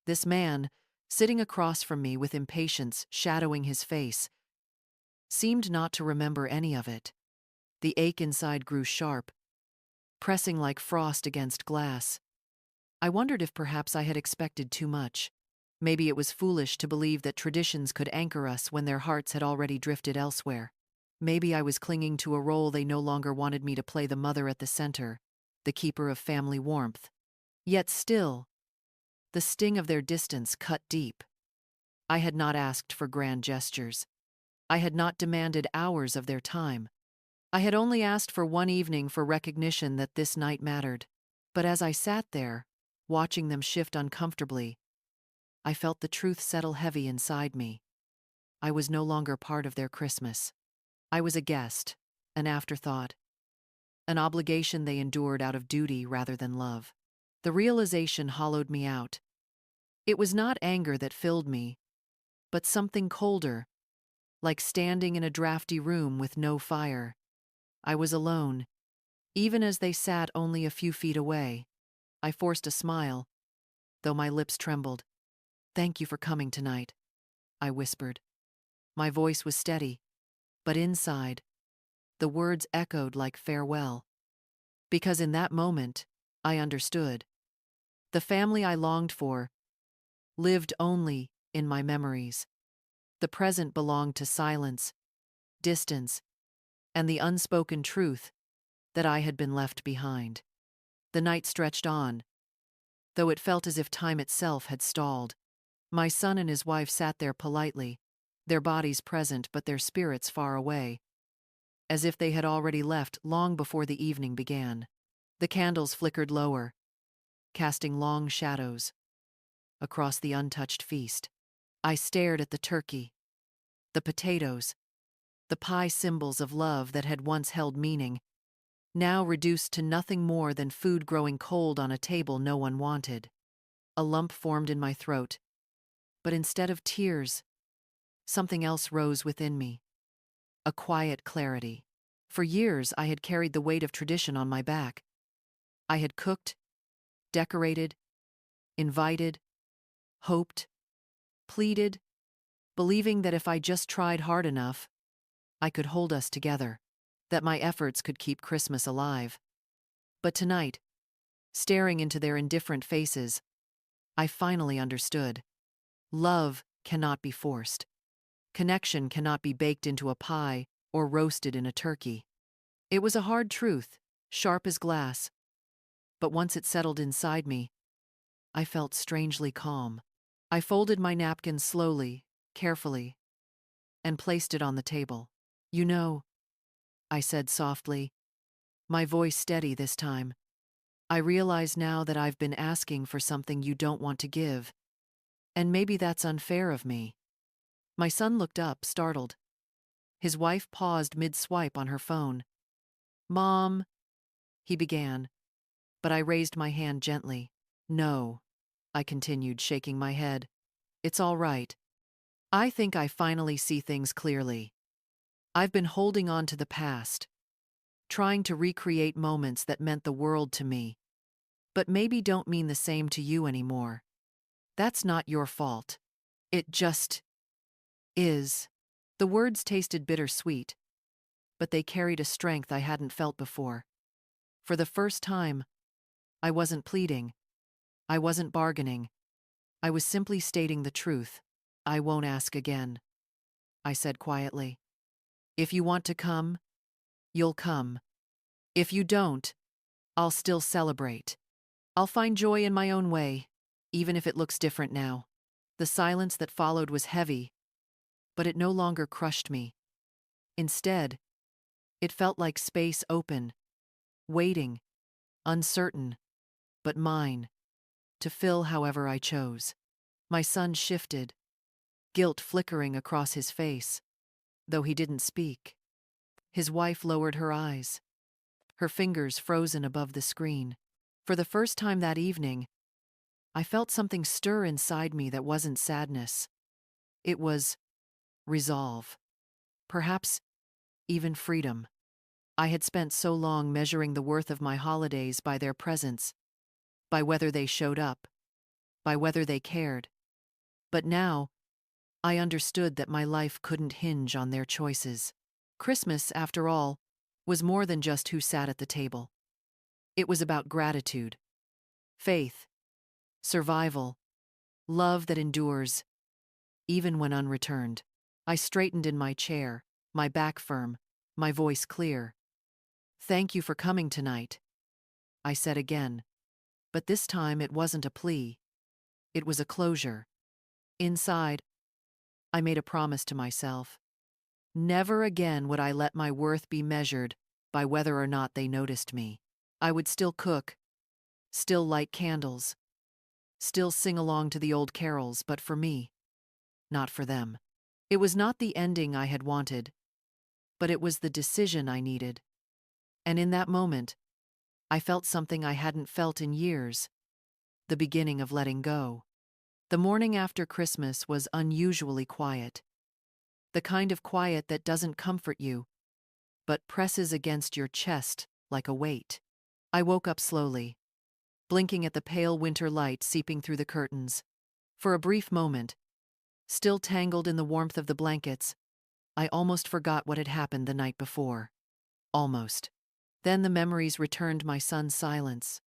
This man, sitting across from me with impatience shadowing his face, seemed not to remember any of it. The ache inside grew sharp, pressing like frost against glass. I wondered if perhaps I had expected too much. Maybe it was foolish to believe that traditions could anchor us when their hearts had already drifted elsewhere. Maybe I was clinging to a role they no longer wanted me to play, the mother at the center, the keeper of family warmth. Yet still, the sting of their distance cut deep. I had not asked for grand gestures. I had not demanded hours of their time. I had only asked for one evening for recognition that this night mattered. But as I sat there, watching them shift uncomfortably, I felt the truth settle heavy inside me. I was no longer part of their Christmas. I was a guest, an afterthought, an obligation they endured out of duty rather than love. The realization hollowed me out. It was not anger that filled me, but something colder, like standing in a drafty room with no fire. I was alone, even as they sat only a few feet away. I forced a smile, though my lips trembled. "Thank you for coming tonight," I whispered. My voice was steady, But inside, the words echoed like farewell. Because in that moment, I understood. The family I longed for lived only in my memories. The present belonged to silence, distance, and the unspoken truth that I had been left behind. The night stretched on, though it felt as if time itself had stalled. My son and his wife sat there politely, their bodies present but their spirits far away, as if they had already left long before the evening began. The candles flickered lower, casting long shadows across the untouched feast. I stared at the turkey, the potatoes, the pie symbols of love that had once held meaning, now reduced to nothing more than food growing cold on a table no one wanted. A lump formed in my throat, but instead of tears, something else rose within me. A quiet clarity. For years I had carried the weight of tradition on my back. I had cooked, decorated, invited, hoped, pleaded, believing that if I just tried hard enough, I could hold us together, that my efforts could keep Christmas alive. But tonight, staring into their indifferent faces, I finally understood. Love cannot be forced. Connection cannot be baked into a pie or roasted in a turkey. It was a hard truth, sharp as glass, but once it settled inside me, I felt strangely calm. I folded my napkin slowly, carefully, and placed it on the table. "You know," I said softly, my voice steady this time, "I realize now that I've been asking for something you don't want to give, and maybe that's unfair of me." My son looked up, startled. His wife paused mid-swipe on her phone. "Mom," he began, but I raised my hand gently. "No," I continued, shaking my head. "It's all right. I think I finally see things clearly. I've been holding on to the past, trying to recreate moments that meant the world to me, but maybe don't mean the same to you anymore. That's not your fault. It just is." The words tasted bittersweet, but they carried a strength I hadn't felt before. For the first time, I wasn't pleading. I wasn't bargaining. I was simply stating the truth. "I won't ask again," I said quietly. "If you want to come, you'll come. If you don't, I'll still celebrate. I'll find joy in my own way, even if it looks different now." The silence that followed was heavy, but it no longer crushed me. Instead, it felt like space open, waiting, uncertain, but mine, to fill however I chose. My son shifted, guilt flickering across his face, though he didn't speak. His wife lowered her eyes, her fingers frozen above the screen. For the first time that evening, I felt something stir inside me that wasn't sadness. It was resolve. Perhaps even freedom. I had spent so long measuring the worth of my holidays by their presence, by whether they showed up, by whether they cared. But now, I understood that my life couldn't hinge on their choices. Christmas, after all, was more than just who sat at the table. It was about gratitude, faith, survival, love that endures, even when unreturned. I straightened in my chair, my back firm, my voice clear. "Thank you for coming tonight," I said again. But this time it wasn't a plea. It was a closure. Inside, I made a promise to myself. Never again would I let my worth be measured by whether or not they noticed me. I would still cook, still light candles, still sing along to the old carols, but for me, not for them. It was not the ending I had wanted, but it was the decision I needed. And in that moment, I felt something I hadn't felt in years, the beginning of letting go. The morning after Christmas was unusually quiet. The kind of quiet that doesn't comfort you, but presses against your chest like a weight. I woke up slowly, blinking at the pale winter light seeping through the curtains. For a brief moment, still tangled in the warmth of the blankets, I almost forgot what had happened the night before. Almost. Then the memories returned: my son's silence,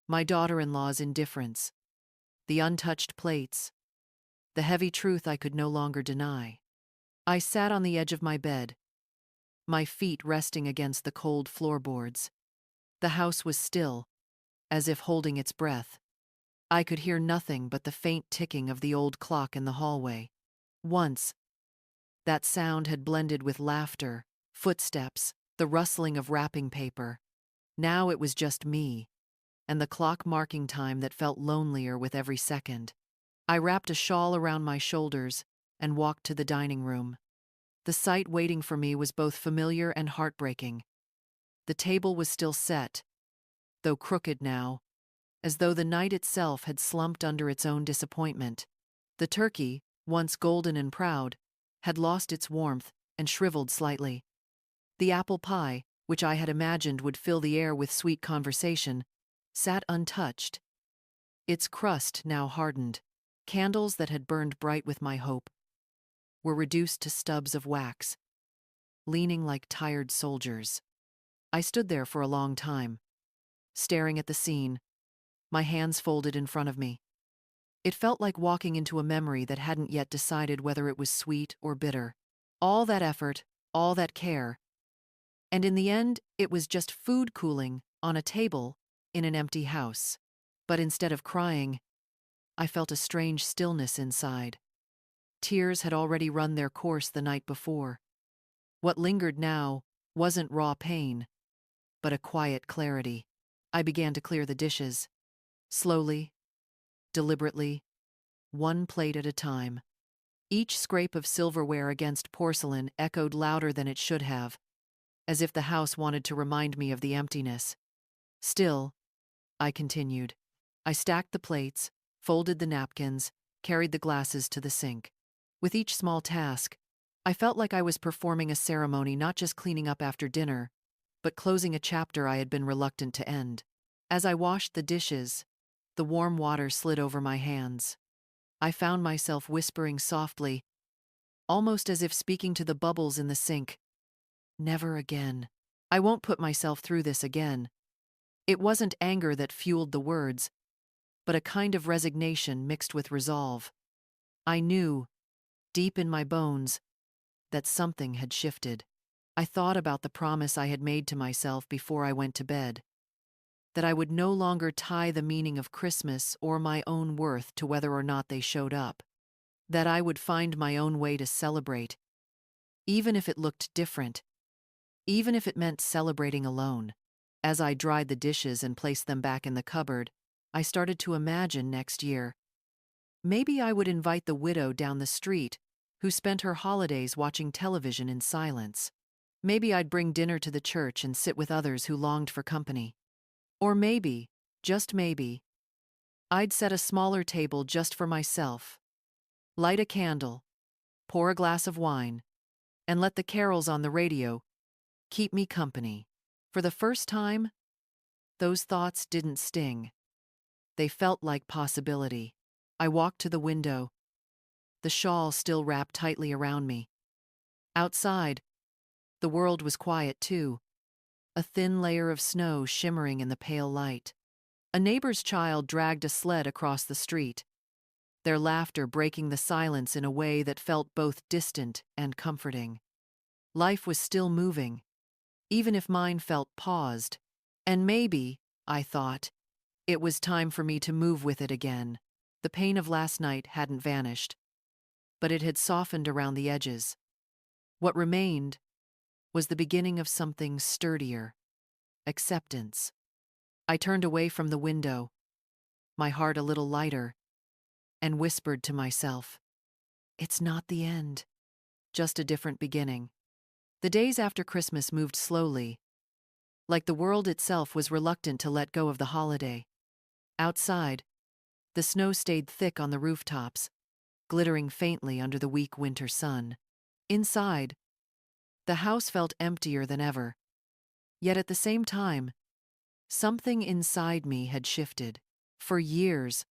my daughter-in-law's indifference, the untouched plates, the heavy truth I could no longer deny. I sat on the edge of my bed, my feet resting against the cold floorboards. The house was still, as if holding its breath. I could hear nothing but the faint ticking of the old clock in the hallway. Once, that sound had blended with laughter, footsteps, the rustling of wrapping paper. Now it was just me, and the clock marking time that felt lonelier with every second. I wrapped a shawl around my shoulders and walked to the dining room. The sight waiting for me was both familiar and heartbreaking. The table was still set, though crooked now, as though the night itself had slumped under its own disappointment. The turkey, once golden and proud, had lost its warmth and shriveled slightly. The apple pie, which I had imagined would fill the air with sweet conversation, sat untouched, its crust now hardened. Candles that had burned bright with my hope were reduced to stubs of wax, leaning like tired soldiers. I stood there for a long time, staring at the scene, my hands folded in front of me. It felt like walking into a memory that hadn't yet decided whether it was sweet or bitter. All that effort, all that care, and in the end, it was just food cooling on a table in an empty house. But instead of crying, I felt a strange stillness inside. Tears had already run their course the night before. What lingered now wasn't raw pain, but a quiet clarity. I began to clear the dishes, slowly, deliberately, one plate at a time. Each scrape of silverware against porcelain echoed louder than it should have, as if the house wanted to remind me of the emptiness. Still, I continued. I stacked the plates, folded the napkins, carried the glasses to the sink. With each small task, I felt like I was performing a ceremony, not just cleaning up after dinner, but closing a chapter I had been reluctant to end. As I washed the dishes, the warm water slid over my hands. I found myself whispering softly, almost as if speaking to the bubbles in the sink. Never again. I won't put myself through this again. It wasn't anger that fueled the words, but a kind of resignation mixed with resolve. I knew, deep in my bones, that something had shifted. I thought about the promise I had made to myself before I went to bed, that I would no longer tie the meaning of Christmas or my own worth to whether or not they showed up, that I would find my own way to celebrate, even if it looked different, even if it meant celebrating alone. As I dried the dishes and placed them back in the cupboard, I started to imagine next year. Maybe I would invite the widow down the street who spent her holidays watching television in silence. Maybe I'd bring dinner to the church and sit with others who longed for company. Or maybe, just maybe, I'd set a smaller table just for myself, light a candle, pour a glass of wine, and let the carols on the radio keep me company. For the first time, those thoughts didn't sting. They felt like possibility. I walked to the window, the shawl still wrapped tightly around me. Outside, the world was quiet too, a thin layer of snow shimmering in the pale light. A neighbor's child dragged a sled across the street, their laughter breaking the silence in a way that felt both distant and comforting. Life was still moving, even if mine felt paused. And maybe, I thought, it was time for me to move with it again. The pain of last night hadn't vanished, but it had softened around the edges. What remained was the beginning of something sturdier: acceptance. I turned away from the window, my heart a little lighter, and whispered to myself, "It's not the end, just a different beginning." The days after Christmas moved slowly, like the world itself was reluctant to let go of the holiday. Outside, the snow stayed thick on the rooftops, glittering faintly under the weak winter sun. Inside, the house felt emptier than ever. Yet at the same time, something inside me had shifted. For years,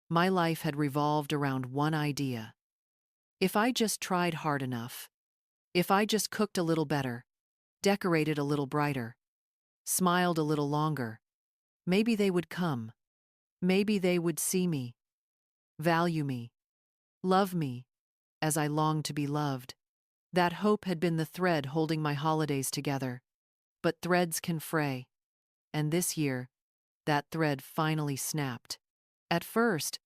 my life had revolved around one idea. If I just tried hard enough, If I just cooked a little better, decorated a little brighter, smiled a little longer, maybe they would come. Maybe they would see me, value me, love me, as I longed to be loved. That hope had been the thread holding my holidays together. But threads can fray, and this year, that thread finally snapped. At first,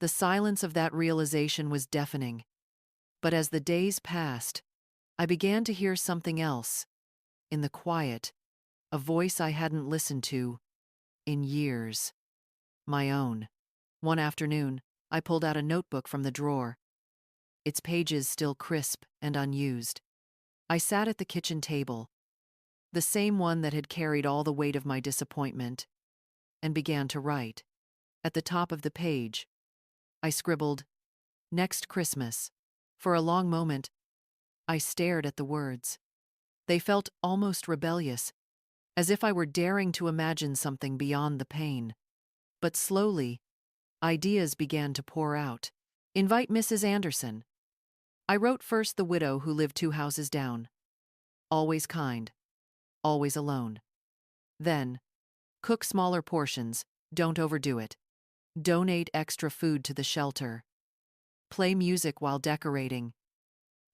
the silence of that realization was deafening. But as the days passed, I began to hear something else. In the quiet, a voice I hadn't listened to in years. My own. One afternoon, I pulled out a notebook from the drawer, its pages still crisp and unused. I sat at the kitchen table, the same one that had carried all the weight of my disappointment, and began to write. At the top of the page, I scribbled, "Next Christmas." For a long moment, I stared at the words. They felt almost rebellious, as if I were daring to imagine something beyond the pain. But slowly, ideas began to pour out. Invite Mrs. Anderson. I wrote first the widow who lived 2 houses down. Always kind. Always alone. Then, cook smaller portions, don't overdo it. Donate extra food to the shelter. Play music while decorating,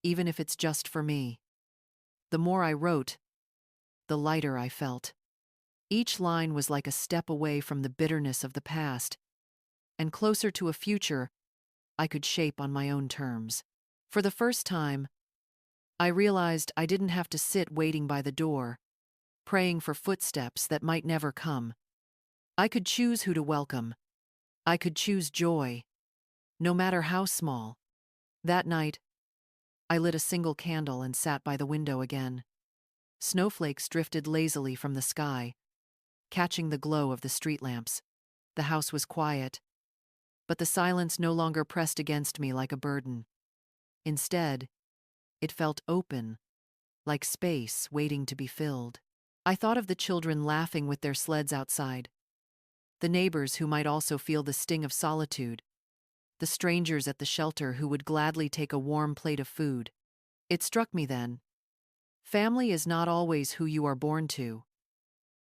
even if it's just for me. The more I wrote, the lighter I felt. Each line was like a step away from the bitterness of the past, and closer to a future I could shape on my own terms. For the first time, I realized I didn't have to sit waiting by the door, praying for footsteps that might never come. I could choose who to welcome. I could choose joy, no matter how small. That night, I lit a single candle and sat by the window again. Snowflakes drifted lazily from the sky, catching the glow of the street lamps. The house was quiet, but the silence no longer pressed against me like a burden. Instead, it felt open, like space waiting to be filled. I thought of the children laughing with their sleds outside, the neighbors who might also feel the sting of solitude, the strangers at the shelter who would gladly take a warm plate of food. It struck me then. Family is not always who you are born to.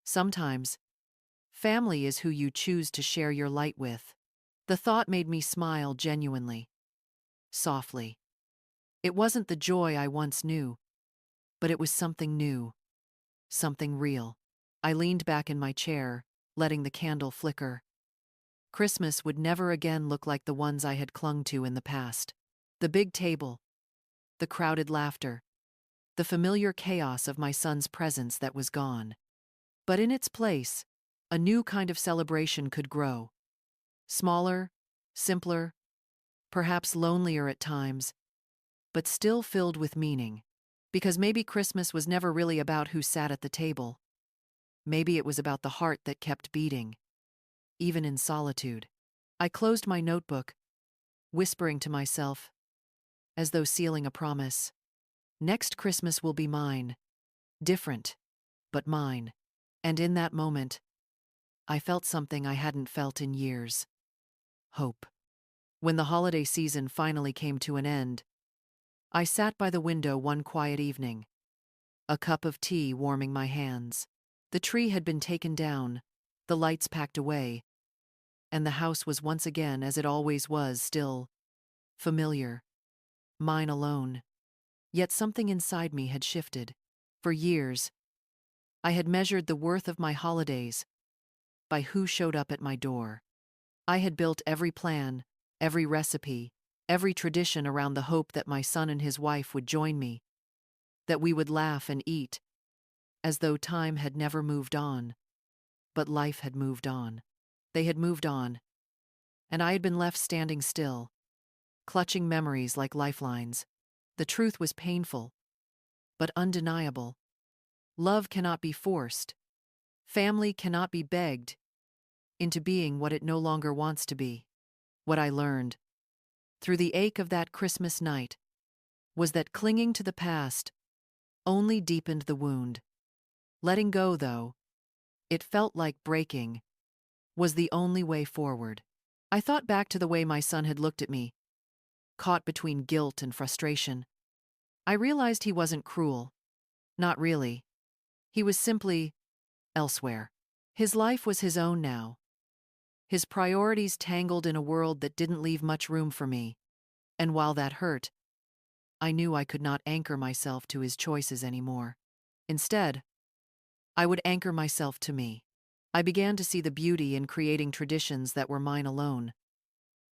Sometimes, family is who you choose to share your light with. The thought made me smile genuinely, softly. It wasn't the joy I once knew, but it was something new, something real. I leaned back in my chair, letting the candle flicker. Christmas would never again look like the ones I had clung to in the past. The big table, the crowded laughter, the familiar chaos of my son's presence that was gone. But in its place, a new kind of celebration could grow. Smaller, simpler, perhaps lonelier at times, but still filled with meaning. Because maybe Christmas was never really about who sat at the table. Maybe it was about the heart that kept beating, even in solitude. I closed my notebook, whispering to myself, as though sealing a promise. Next Christmas will be mine. Different, but mine. And in that moment, I felt something I hadn't felt in years. Hope. When the holiday season finally came to an end, I sat by the window one quiet evening, a cup of tea warming my hands. The tree had been taken down, the lights packed away, and the house was once again as it always was, still familiar, mine alone. Yet something inside me had shifted. For years, I had measured the worth of my holidays by who showed up at my door. I had built every plan, every recipe, every tradition around the hope that my son and his wife would join me, that we would laugh and eat, as though time had never moved on. But life had moved on. They had moved on, and I had been left standing still, clutching memories like lifelines. The truth was painful, but undeniable. Love cannot be forced. Family cannot be begged into being what it no longer wants to be. What I learned, through the ache of that Christmas night, was that clinging to the past only deepened the wound. Letting go, though, it felt like breaking, was the only way forward. I thought back to the way my son had looked at me, caught between guilt and frustration. I realized he wasn't cruel. Not really. He was simply elsewhere. His life was his own now. His priorities tangled in a world that didn't leave much room for me. And while that hurt, I knew I could not anchor myself to his choices anymore. Instead, I would anchor myself to me. I began to see the beauty in creating traditions that were mine alone.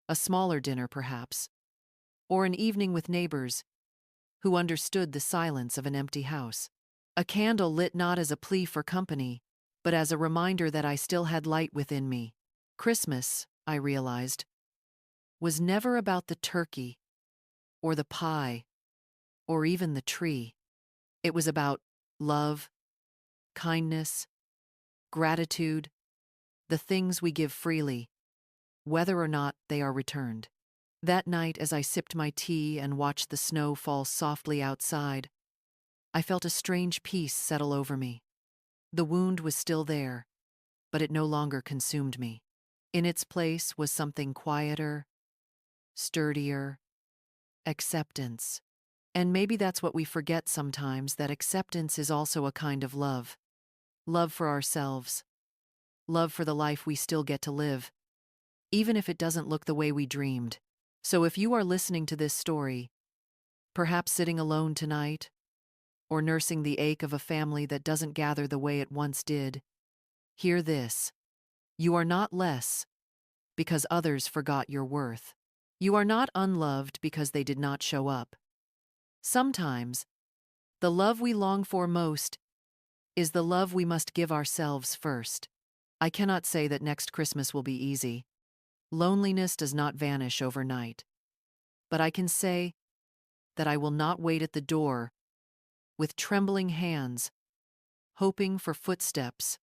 A smaller dinner, perhaps, or an evening with neighbors who understood the silence of an empty house. A candle lit not as a plea for company, but as a reminder that I still had light within me. Christmas, I realized, was never about the turkey, or the pie, or even the tree. It was about love, kindness, gratitude, the things we give freely, whether or not they are returned. That night, as I sipped my tea and watched the snow fall softly outside, I felt a strange peace settle over me. The wound was still there, but it no longer consumed me. In its place was something quieter, sturdier, acceptance. And maybe that's what we forget sometimes, that acceptance is also a kind of love. Love for ourselves. Love for the life we still get to live, even if it doesn't look the way we dreamed. So if you are listening to this story, perhaps sitting alone tonight, or nursing the ache of a family that doesn't gather the way it once did, hear this. You are not less because others forgot your worth. You are not unloved because they did not show up. Sometimes, the love we long for most is the love we must give ourselves first. I cannot say that next Christmas will be easy. Loneliness does not vanish overnight. But I can say that I will not wait at the door with trembling hands, hoping for footsteps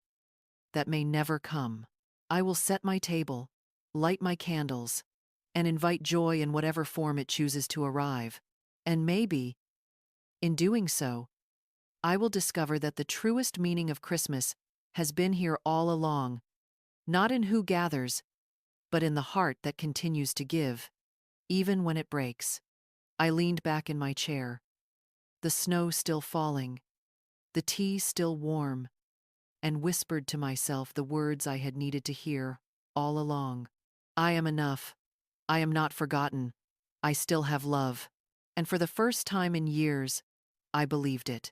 that may never come. I will set my table, light my candles, and invite joy in whatever form it chooses to arrive. And maybe, in doing so, I will discover that the truest meaning of Christmas has been here all along, not in who gathers, but in the heart that continues to give, even when it breaks. I leaned back in my chair, the snow still falling, the tea still warm, and whispered to myself the words I had needed to hear all along. I am enough. I am not forgotten. I still have love. And for the first time in years, I believed it.